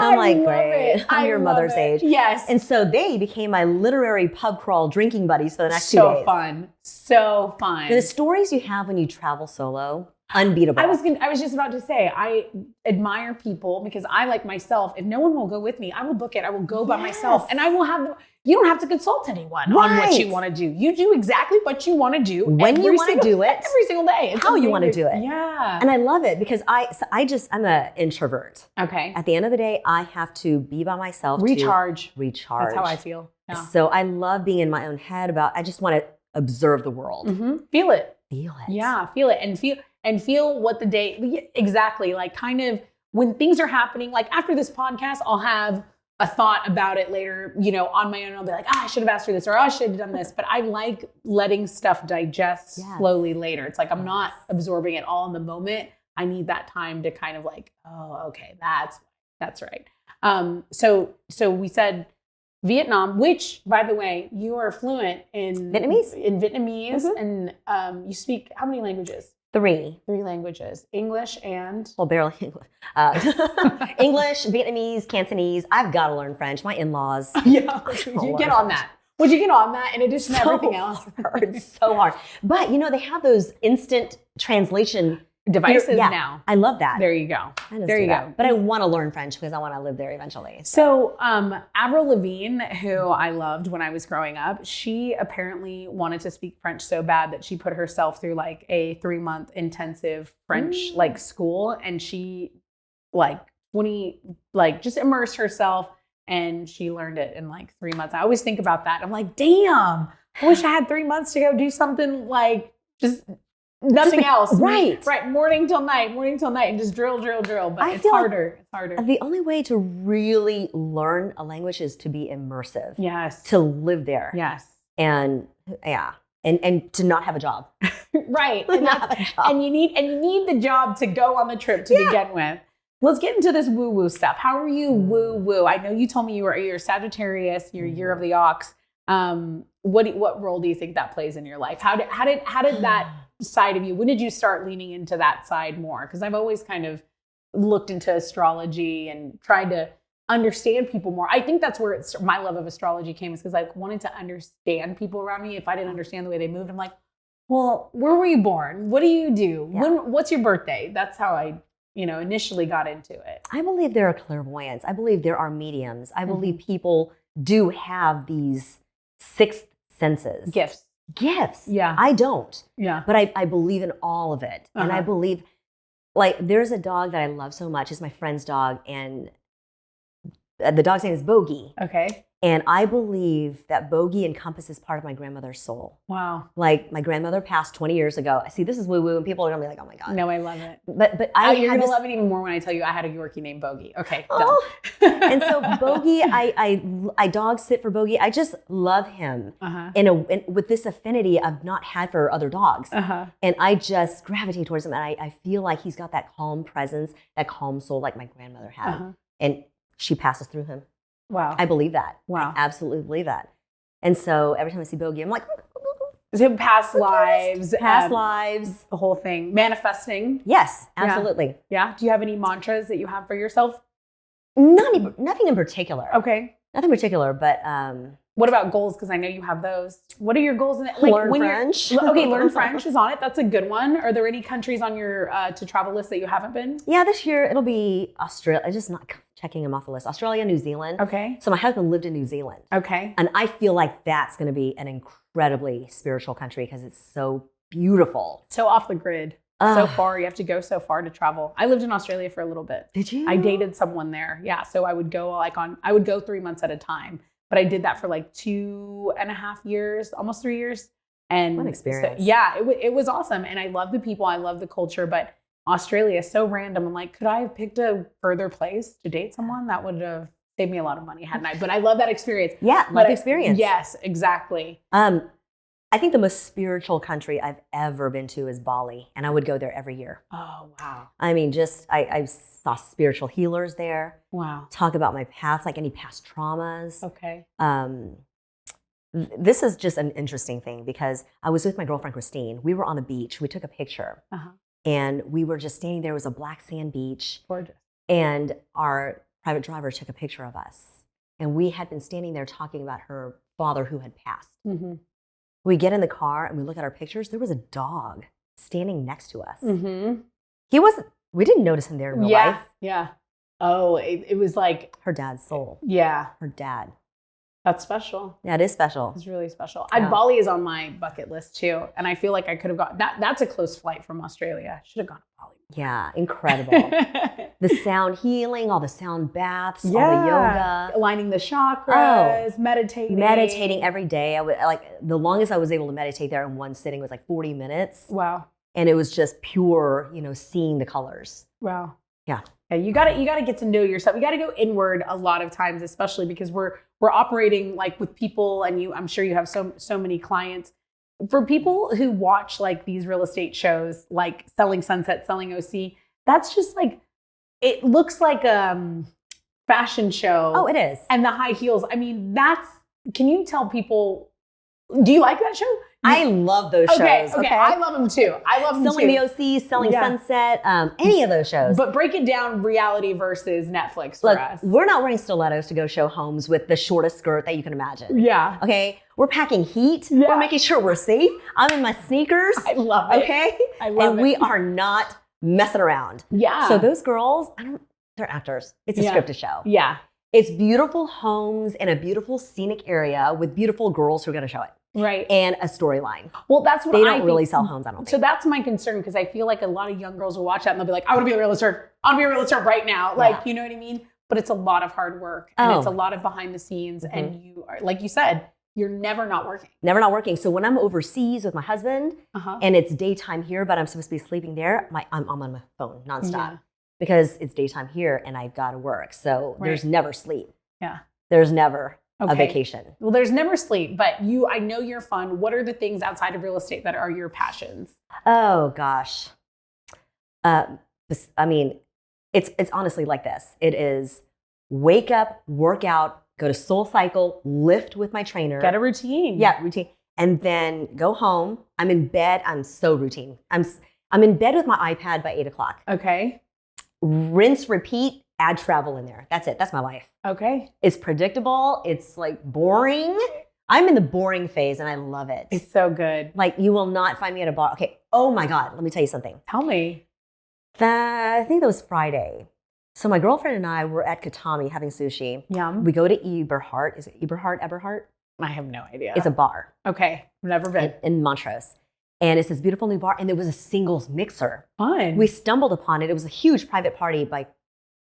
I'm like, love great. it. I'm your love mother's it. age. Yes. And so they became my literary pub crawl drinking buddies for the next 2 so days. fun. So fun. The stories you have when you travel solo, unbeatable. I was just about to say, I admire people because I, like myself, if no one will go with me, I will book it. I will go by myself, and I will have. You don't have to consult anyone on what you want to do. You do exactly what you want to do when you want to do it every single day. It's how you want to amazing. do it. Yeah, and I love it because I'm an introvert. Okay. At the end of the day, I have to be by myself. Recharge. Recharge. That's how I feel. Yeah. So I love being in my own head I just want to observe the world. Mm-hmm. Feel it. Feel it. Yeah, feel it and feel what the day, exactly, like kind of when things are happening, like after this podcast, I'll have a thought about it later, on my own. I'll be like, I should have asked her this, or I should have done this. But I like letting stuff digest slowly later. It's like I'm not absorbing it all in the moment. I need that time to kind of like, oh, okay, that's right. So we said Vietnam, which, by the way, you are fluent in Vietnamese. And you speak how many languages? 3. 3 languages: English and barely English. English, Vietnamese, Cantonese. I've got to learn French. My in-laws. yeah. You get on that. Would you get on that in addition to everything else? So hard. But they have those instant translation devices now. I love that. There you go. There you go. But I want to learn French because I want to live there eventually. So Avril Lavigne, who I loved when I was growing up, she apparently wanted to speak French so bad that she put herself through like a 3-month intensive French like school, and she just immersed herself, and she learned it in like 3 months. I always think about that. I'm like, damn, I wish I had 3 months to go do something like just nothing else. Right. Morning till night, and just drill. But it's harder. It's harder. The only way to really learn a language is to be immersive. Yes. To live there. Yes. And and to not have a job. Right. And you need the job to go on the trip to begin with. Let's get into this woo-woo stuff. How are you woo-woo? I know you told me you're Sagittarius, you're year of the ox. What role do you think that plays in your life? How did that side of you, when did you start leaning into that side more? Because I've always kind of looked into astrology and tried to understand people more. I think that's where my love of astrology came, is because I wanted to understand people around me. If I didn't understand the way they moved, I'm like, well, where were you born? What do you do? Yeah. What's your birthday? That's how I initially got into it. I believe there are clairvoyants. I believe there are mediums. I believe people do have these 6th senses. Gifts. Yeah. I don't. Yeah. But I believe in all of it. And I believe, there's a dog that I love so much. It's my friend's dog. And the dog's name is Bogey. Okay. And I believe that Bogey encompasses part of my grandmother's soul. Wow. Like, my grandmother passed 20 years ago. See, this is woo-woo, and people are going to be like, oh my God. No, I love it. But you're going to love it even more when I tell you I had a Yorkie named Bogey. Okay, done. And so Bogey, I dog sit for Bogey. I just love him with this affinity I've not had for other dogs. And I just gravitate towards him. And I feel like he's got that calm presence, that calm soul like my grandmother had. And she passes through him. Wow. I believe that. Wow. I absolutely believe that. And so every time I see Bogey, I'm like, so past lives. lives. The whole thing. Manifesting. Yes, absolutely. Yeah. Do you have any mantras that you have for yourself? Nothing in particular. Okay. Nothing in particular, but what about goals? Because I know you have those. What are your goals in it? Learn French. Learn French is on it. That's a good one. Are there any countries on your to travel list that you haven't been? Yeah, this year it'll be Australia. I'm just not checking them off the list. Australia, New Zealand. Okay. So my husband lived in New Zealand. Okay. And I feel like that's going to be an incredibly spiritual country because it's so beautiful. So off the grid. So far. You have to go so far to travel. I lived in Australia for a little bit. Did you? I dated someone there. Yeah. So I would go I would go 3 months at a time. But I did that for like 2.5 years, almost 3 years. And what experience. So, yeah, it was awesome. And I love the people. I love the culture. But Australia is so random. I'm like, could I have picked a further place to date someone? That would have saved me a lot of money, hadn't I? But I love that experience. Yeah, love the experience. Yes, exactly. I think the most spiritual country I've ever been to is Bali, and I would go there every year. Oh, wow. I mean, I saw spiritual healers there. Wow. Talk about my past, like any past traumas. Okay. This is just an interesting thing because I was with my girlfriend, Christine. We were on the beach. We took a picture, and we were just standing there. It was a black sand beach. Gorgeous. And our private driver took a picture of us. And we had been standing there talking about her father who had passed. Mm-hmm. We get in the car and we look at our pictures. There was a dog standing next to us. Mm-hmm. We didn't notice him there in real life. Yeah. Oh, it was like Her dad's soul. Yeah. Her dad. That's special. Yeah, it is special. It's really special. Yeah. Bali is on my bucket list too. And I feel like I could have got that's a close flight from Australia. I should have gone to Bali. Yeah, incredible. The sound healing, all the sound baths, all the yoga. Aligning the chakras, meditating. Meditating every day. I would the longest I was able to meditate there in one sitting was like 40 minutes. Wow. And it was just pure, seeing the colors. Wow. Yeah. Yeah, you gotta get to know yourself. You gotta go inward a lot of times, especially because we're operating like with people, and I'm sure you have so many clients. For people who watch like these real estate shows, like Selling Sunset, Selling OC, that's just like, it looks like a fashion show. Oh, it is. And the high heels. I mean, can you tell people, do you like that show? I love those shows. Okay. I love them too. Selling the OC, Selling Sunset, any of those shows. But break it down, reality versus Netflix for us. We're not wearing stilettos to go show homes with the shortest skirt that you can imagine. Yeah. Okay? We're packing heat. Yeah. We're making sure we're safe. I'm in my sneakers. I love it. Okay? I love and it. we are not messing around. Yeah. So those girls, they're actors. It's a scripted show. Yeah. It's beautiful homes in a beautiful scenic area with beautiful girls who are going to show it. Right. And a storyline. Well, that's what they I don't think. really sell homes, I don't think. So that's my concern, because I feel like a lot of young girls will watch that and they'll be like, I want to be a realtor. I want to be a realtor right now. Like, you know what I mean? But it's a lot of hard work and it's a lot of behind the scenes. Mm-hmm. And you are, like you said, you're never not working. Never not working. So when I'm overseas with my husband and it's daytime here, but I'm supposed to be sleeping there, I'm on my phone nonstop because it's daytime here and I've got to work. So there's never sleep. Yeah. There's never a vacation. Well, there's never sleep, but I know you're fun. What are the things outside of real estate that are your passions? Oh gosh. I mean, it's honestly like this. It is wake up, work out, go to Soul Cycle, lift with my trainer. Get a routine. Yeah, routine. And then go home. I'm in bed. I'm so routine. I'm in bed with my iPad by 8:00. Okay. Rinse, repeat, add travel in there. That's it. That's my life. Okay. It's predictable. It's like boring. I'm in the boring phase and I love it. It's so good. Like you will not find me at a bar. Okay. Oh my God. Let me tell you something. Tell me. I think that was Friday. So my girlfriend and I were at Katami having sushi. Yum. We go to Eberhard. Is it Eberhard? I have no idea. It's a bar. Okay. Never been. In Montrose. And it's this beautiful new bar. And there was a singles mixer. Fun. We stumbled upon it. It was a huge private party by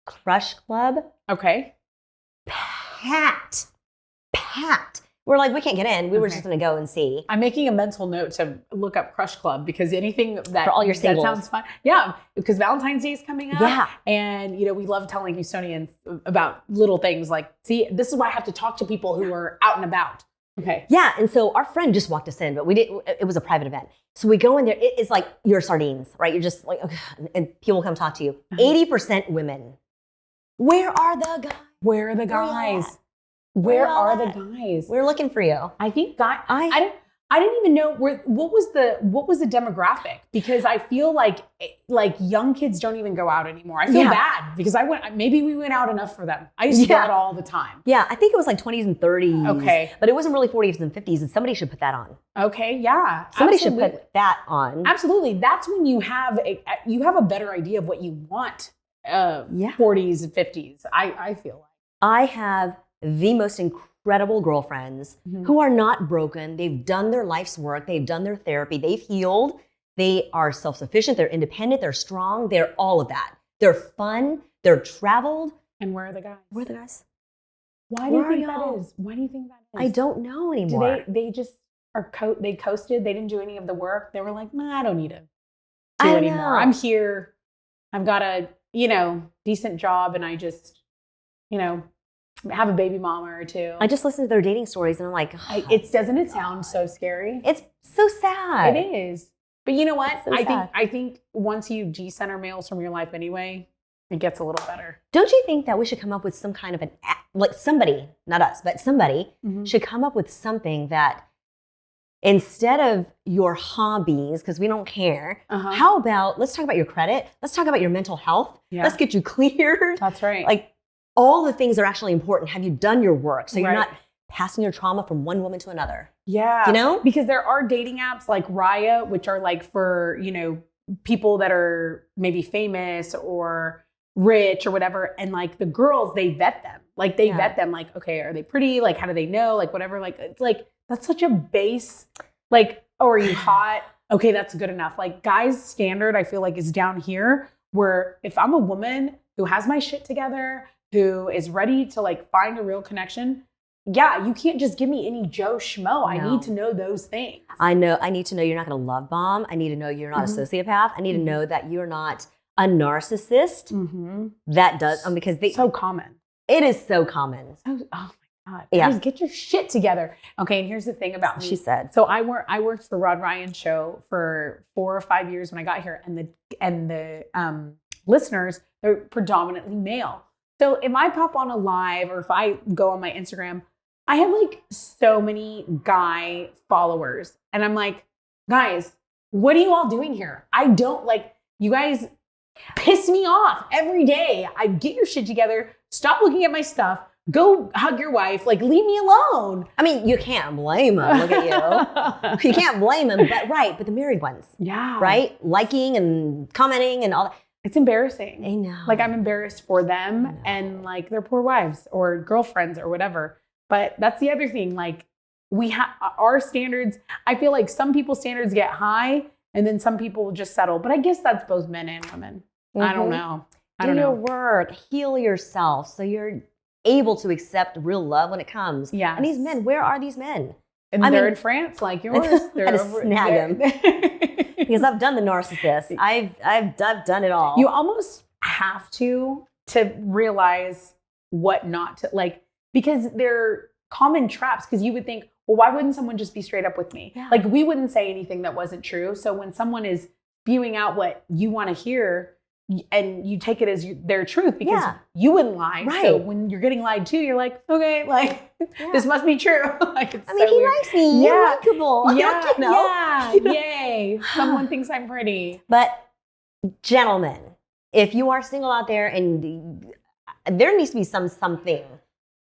Crush Club. Okay. Packed. We're like, we can't get in. We were just going to go and see. I'm making a mental note to look up Crush Club, because anything that for all your singles. That sounds fun. Yeah, because Valentine's Day is coming up. Yeah. And we love telling Houstonians about little things like, see, this is why I have to talk to people who are out and about. Okay. Yeah, and so our friend just walked us in, but it was a private event. So we go in there, it's like you're sardines, right? You're just like, okay, and people come talk to you. 80% women. Where are the guys? Where are the guys? Where are the guys? We're looking for you. I think I didn't even know what was the demographic, because I feel like young kids don't even go out anymore. I feel bad because maybe we went out enough for them. I used to go out all the time. Yeah, I think it was like 20s and 30s. Okay. But it wasn't really 40s and 50s, and somebody should put that on. Okay, yeah. Somebody should put that on. Absolutely. That's when you have a better idea of what you want. 40s and 50s. I feel like. I have the most incredible girlfriends who are not broken. They've done their life's work. They've done their therapy. They've healed. They are self-sufficient. They're independent. They're strong. They're all of that. They're fun. They're traveled. And where are the guys? Where are the guys? Why do you think that is? Why do you think that is? I don't know anymore. They just are they coasted? They didn't do any of the work. They were like, nah, I don't need to do anymore. Know. I'm here. I've got a, decent job, and I just, have a baby mama or two. I just listen to their dating stories and I'm like, doesn't it sound so scary? It's so sad. It is. But you know what? So I think once you de-center males from your life anyway, it gets a little better. Don't you think that we should come up with some kind of somebody, not us, but somebody should come up with something that instead of your hobbies, because we don't care, how about let's talk about your credit? Let's talk about your mental health. Yeah. Let's get you cleared. That's right. Like, all the things that are actually important. Have you done your work? So you're Right. not passing your trauma from one woman to another. Yeah. You know? Because there are dating apps like Raya, which are like for, people that are maybe famous or rich or whatever. And like the girls, they vet them. Like they vet them like, okay, are they pretty? Like, how do they know? Like whatever. Like, it's like, that's such a base, like, oh, are you hot? Okay, that's good enough. Like guys' standard, I feel like is down here where if I'm a woman who has my shit together, who is ready to like find a real connection, yeah, you can't just give me any Joe Schmo. No. I need to know those things. I need to know you're not going to love bomb. I need to know you're not a sociopath. I need to know that you're not a narcissist. That does, because So common. it is so common. Oh my God. Yeah. Guys, get your shit together. Okay, and here's the thing about me. She said. So I worked the Rod Ryan show for 4 or 5 years when I got here, and the listeners, they're predominantly male. So if I pop on a live or if I go on my Instagram, I have like so many guy followers. And I'm like, guys, what are you all doing here? I don't like, you guys piss me off every day. I get your shit together. Stop looking at my stuff. Go hug your wife. Like, leave me alone. I mean, you can't blame them. Look at you. You can't blame them, but the married ones. Yeah. Right? Liking and commenting and all that. It's embarrassing. I know. Like, I'm embarrassed for them and like their poor wives or girlfriends or whatever. But that's the other thing. Like, we have our standards. I feel like some people's standards get high and then some people will just settle. But I guess that's both men and women. I don't know. I don't Do know. your work. Heal yourself so you're able to accept real love when it comes. Yes. And these men, where are these men? And they're in France like yours. They're had to over snag there. Because I've done the narcissist. I've done it all. You almost have to realize what not to like, because they're common traps. Because you would think, well, why wouldn't someone just be straight up with me? Yeah. Like, we wouldn't say anything that wasn't true. So when someone is spewing out what you want to hear and you take it as their truth because you wouldn't lie. Right. So when you're getting lied to, you're like, okay, like this must be true. Like, it's I mean, so he weird. likes me. You're likable. Yeah, You know? yeah, yay. Someone thinks I'm pretty. But gentlemen, if you are single out there and there needs to be something.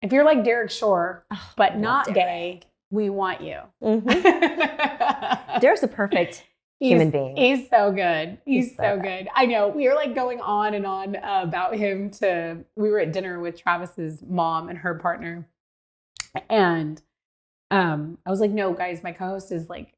If you're like Derrick Shore, but not Derrick. gay, we want you. Derrick's a perfect human being. He's so good. He's so so good. I know. We were like going on and on about him we were at dinner with Travis's mom and her partner. And I was like, no, guys, my co-host is like,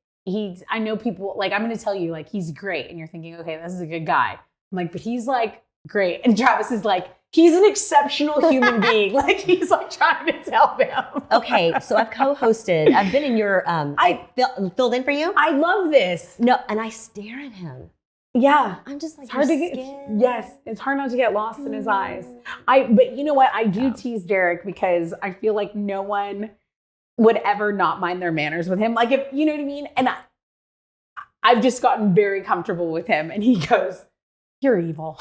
I know people, like, I'm going to tell you, like, he's great. And you're thinking, okay, this is a good guy. I'm like, but he's like, great. And Travis is like, he's an exceptional human being. Like, he's like trying to tell them. Okay, so I've co-hosted. I've been in your, I filled in for you. I love this. No, and I stare at him. Yeah. I'm just like, It's hard to your get, skin. yes, it's hard not to get lost in his eyes. But you know what? I do tease Derrick because I feel like no one would ever not mind their manners with him. Like, if you know what I mean? And I've just gotten very comfortable with him. And he goes, you're evil.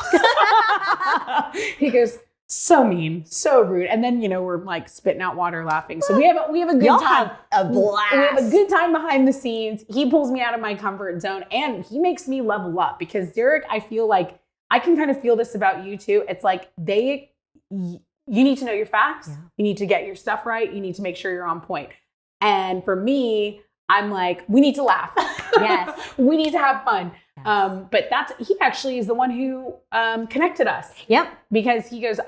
He goes, so mean, so rude. And then, we're like spitting out water laughing. So we have a good Y'all time. have a blast. We have a good time behind the scenes. He pulls me out of my comfort zone and he makes me level up because Derrick, I feel like I can kind of feel this about you too. It's like you need to know your facts. Yeah. You need to get your stuff right. You need to make sure you're on point. And for me, I'm like, we need to laugh. Yes. We need to have fun. Yes. But he actually is the one who connected us. Yep. Because he goes,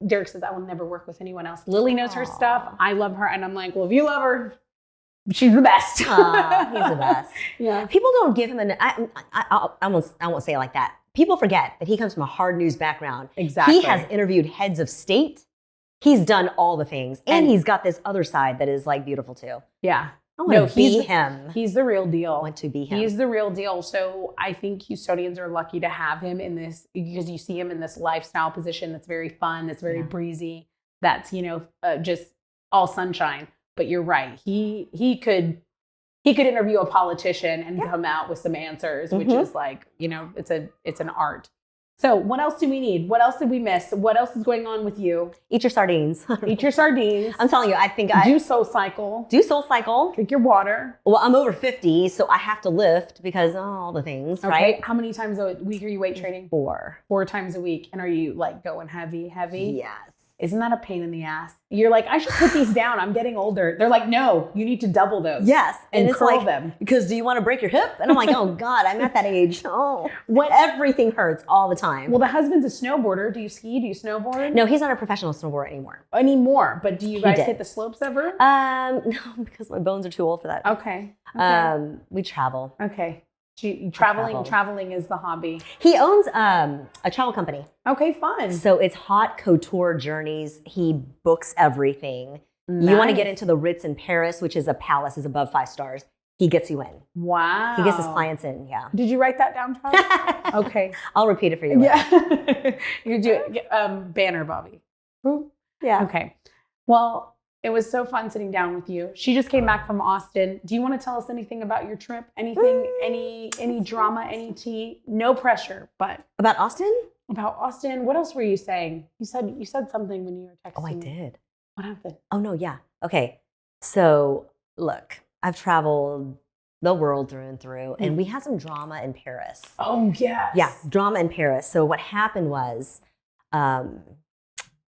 Derrick says, I will never work with anyone else. Lily knows her stuff. I love her. And I'm like, well, if you love her, she's the best. He's the best. Yeah. People don't give him I won't say it like that. People forget that he comes from a hard news background. Exactly. He has interviewed heads of state. He's done all the things. And he's got this other side that is like beautiful too. Yeah. I want to be him. He's the real deal. I want to be him. He's the real deal. So I think Houstonians are lucky to have him in this, because you see him in this lifestyle position that's very fun, that's very breezy, that's, just all sunshine. But you're right. He could interview a politician and come out with some answers, which is like, it's an art. So what else do we need? What else did we miss? What else is going on with you? Eat your sardines. Eat your sardines. I'm telling you, I think Do Soul Cycle. do Soul Cycle. Drink your water. Well, I'm over 50, so I have to lift because all the things, Okay. right? How many times a week are you weight training? 4. 4 times a week. And are you like going heavy? Yes. Isn't that a pain in the ass? You're like, I should put these down. I'm getting older. They're like, no, you need to double those. Yes. And it's curl like, them. because do you want to break your hip? And I'm like, oh God, I'm at that age. Oh, everything hurts all the time. Well, the husband's a snowboarder. Do you ski? Do you snowboard? No, he's not a professional snowboarder anymore. But do you guys did. hit the slopes ever? No, because my bones are too old for that. Okay. We travel. Okay. Travel. Traveling is the hobby. He owns a travel company. Okay, fun. So it's hot couture journeys. He books everything. You want to get into the Ritz in Paris, which is a palace, is above 5 stars. He gets you in. Wow. He gets his clients in, yeah. Did you write that down, Charles? Okay. I'll repeat it for you. Yeah. You do it. Banner, Bobby. Who? Yeah. Okay. Well, it was so fun sitting down with you. She just came back from Austin. Do you want to tell us anything about your trip? Anything, any drama, any tea? No pressure, but About Austin? about Austin. What else were you saying? You said something when you were texting. Oh, I me. did. What happened? Oh, no, yeah. Okay. So, look, I've traveled the world through and through, and we had some drama in Paris. Oh, yes. Yeah, drama in Paris. So what happened was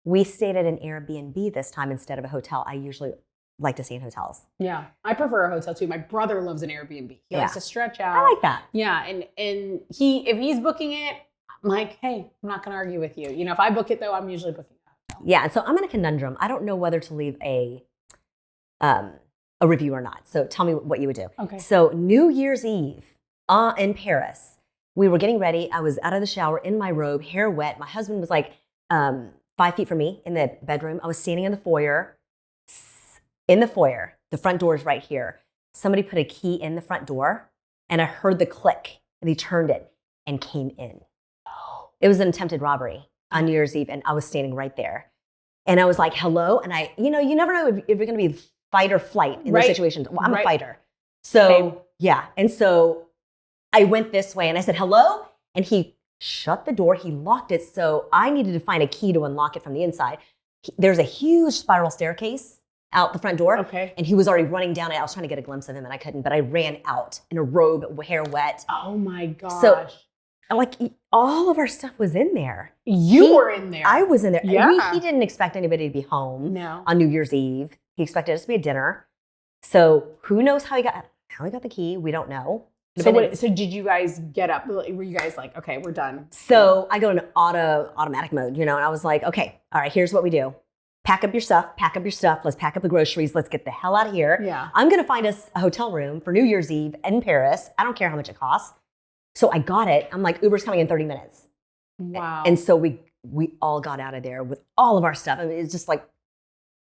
we stayed at an Airbnb this time instead of a hotel. I usually like to stay in hotels. Yeah. I prefer a hotel too. My brother loves an Airbnb. He likes to stretch out. I like that. Yeah. And if he's booking it, I'm like, hey, I'm not going to argue with you. You know, if I book it though, I'm usually booking a hotel. Yeah, and so I'm in a conundrum. I don't know whether to leave a review or not. So tell me what you would do. Okay. So New Year's Eve in Paris, we were getting ready. I was out of the shower in my robe, hair wet. My husband was like 5 feet from me in the bedroom. I was standing in the foyer. The front door is right here. Somebody put a key in the front door, and I heard the click, and he turned it and came in. It was an attempted robbery on New Year's Eve, and I was standing right there. And I was like, hello? And you never know if you're going to be fight or flight in those situations. Well, I'm a fighter. So, yeah. And so I went this way, and I said, hello? And he shut the door. He locked it. So I needed to find a key to unlock it from the inside. There's a huge spiral staircase out the front door. Okay. And he was already running down it. I was trying to get a glimpse of him, and I couldn't. But I ran out in a robe, hair wet. Oh, my gosh. So, like, all of our stuff was in there. You were in there. I was in there. Yeah. He didn't expect anybody to be home No. on New Year's Eve. He expected us to be at dinner. So who knows how he got the key? We don't know. So did you guys get up? Were you guys like, okay, we're done? So I go into automatic mode, and I was like, okay, all right, here's what we do. Pack up your stuff. Let's pack up the groceries. Let's get the hell out of here. Yeah. I'm going to find us a hotel room for New Year's Eve in Paris. I don't care how much it costs. So I got it. I'm like, Uber's coming in 30 minutes. Wow. And so we all got out of there with all of our stuff. I mean, it's just like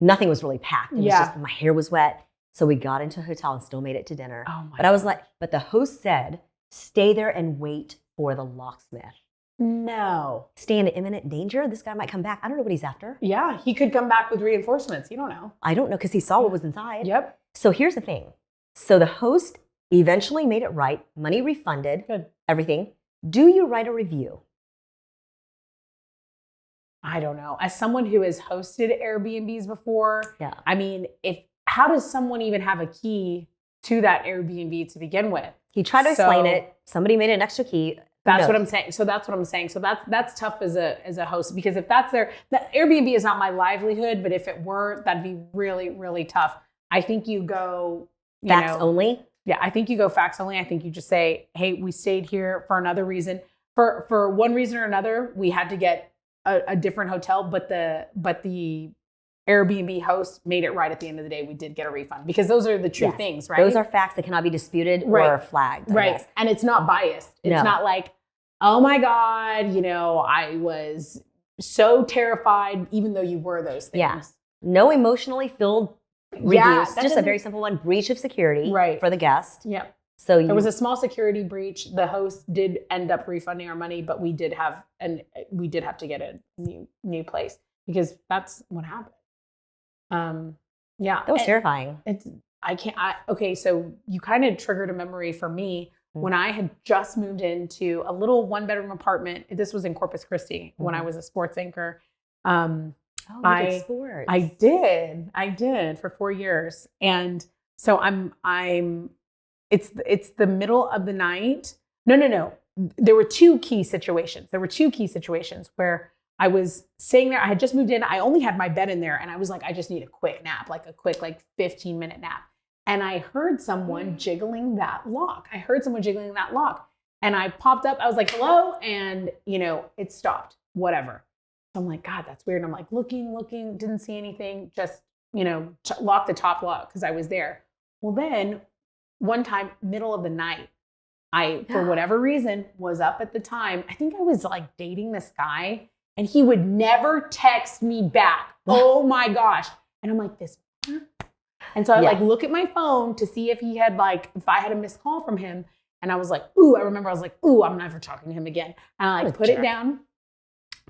nothing was really packed. It was just, my hair was wet. So we got into a hotel and still made it to dinner. Oh my But I was like, but the host said, stay there and wait for the locksmith. No. Stay in imminent danger. This guy might come back. I don't know what he's after. Yeah, he could come back with reinforcements. You don't know. I don't know because he saw what was inside. Yep. So here's the thing. So the host eventually made it right. Money refunded. Good. Everything. Do you write a review? I don't know. As someone who has hosted Airbnbs before, Yeah. I mean, how does someone even have a key to that Airbnb to begin with? He tried to explain it. Somebody made an extra key. That's what I'm saying. So that's what I'm saying. So that's tough as a host, because if that's that Airbnb is not my livelihood, but if it were, that'd be really, really tough. I think you go Facts only. Yeah, I think you go facts only. I think you just say, hey, we stayed here for another reason. For one reason or another, we had to get a different hotel, but the Airbnb host made it right at the end of the day. We did get a refund, because those are the true things, right? Those are facts that cannot be disputed or flagged. I Right. guess. And it's not biased. It's not like, oh my God, I was so terrified, even though you were those things. Yeah. No emotionally filled reviews. Yeah, that Just a doesn't- very simple one. Breach of security Right. for the guest. Yep. So There was a small security breach. The host did end up refunding our money, but we did have to get a new place, because that's what happened. Yeah. that was terrifying. Okay, so you kind of triggered a memory for me when I had just moved into a little 1-bedroom apartment. This was in Corpus Christi when I was a sports anchor. You did sports. I did for 4 years. And so it's the middle of the night. No. There were two key situations. Where I was sitting there. I had just moved in. I only had my bed in there. And I was like, I just need a quick nap, like a quick, 15-minute nap. And I heard someone jiggling that lock. And I popped up. I was like, hello. And, it stopped, whatever. So I'm like, God, that's weird. And I'm like, looking, didn't see anything. Just, lock the top lock because I was there. Well, then one time, middle of the night, I, for whatever reason, was up at the time. I think I was like dating this guy and he would never text me back. Oh my gosh. And I'm like, this. And so I look at my phone to see if he had if I had a missed call from him. And I was like, ooh, I remember I was like, ooh, I'm never talking to him again. And I put it down,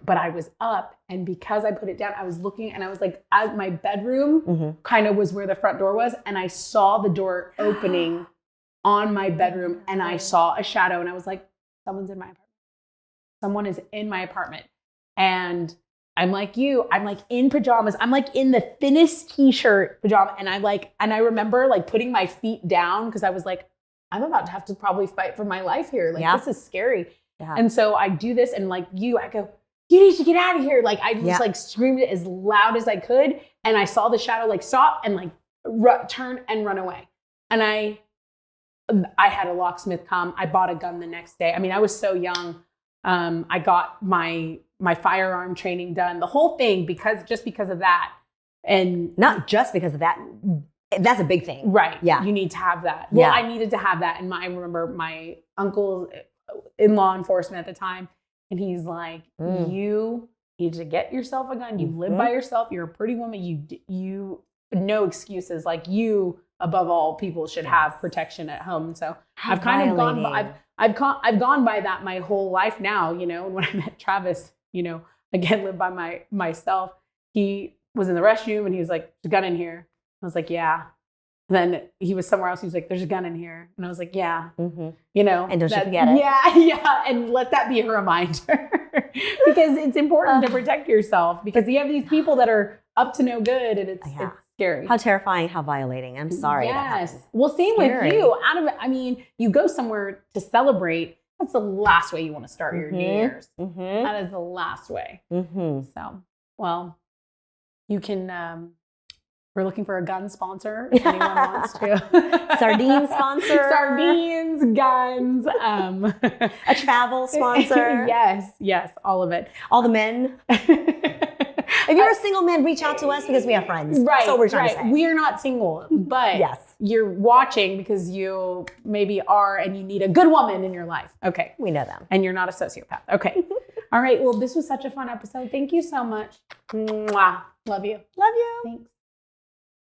but I was up. And because I put it down, I was looking and I was like, at my bedroom kind of was where the front door was. And I saw the door opening on my bedroom and I saw a shadow and I was like, someone's in my apartment. Someone is in my apartment. And I'm like you, I'm like in pajamas. I'm like in the thinnest t-shirt pajama. And I remember putting my feet down because I was like, I'm about to have to probably fight for my life here. This is scary. Yeah. And so I do this and I go, you need to get out of here. I just screamed it as loud as I could. And I saw the shadow stop and turn and run away. And I had a locksmith come. I bought a gun the next day. I mean, I was so young. I got my firearm training done, the whole thing because of that. And not just because of that. That's a big thing. Right. Yeah. You need to have that. Well, I needed to have that. And I remember my uncle in law enforcement at the time. And he's like, you need to get yourself a gun. You live by yourself. You're a pretty woman. You no excuses. You above all people should have protection at home. So I've kind of gone by, I've gone by that my whole life now, and when I met Travis, again, lived by myself, he was in the restroom and he was like, there's a gun in here. I was like, yeah. And then he was somewhere else. He was like, there's a gun in here. And I was like, yeah, And don't you forget it. Yeah. And let that be a reminder because it's important to protect yourself because you have these people that are up to no good and it's scary. How terrifying, how violating. I'm sorry. Yes. Well, same with you. You go somewhere to celebrate. That's the last way you want to start your New Year's. That is the last way. So, well, you can, we're looking for a gun sponsor if anyone wants to. Sardine sponsor. Sardines, guns. A travel sponsor. Yes, all of it. All the men. If you're a single man, reach out to us because we have friends. Right. So we're trying to say. We are not single, but you're watching because you maybe are and you need a good woman in your life. Okay. We know them. And you're not a sociopath. Okay. All right. Well, this was such a fun episode. Thank you so much. Mwah. Love you. Love you. Thanks.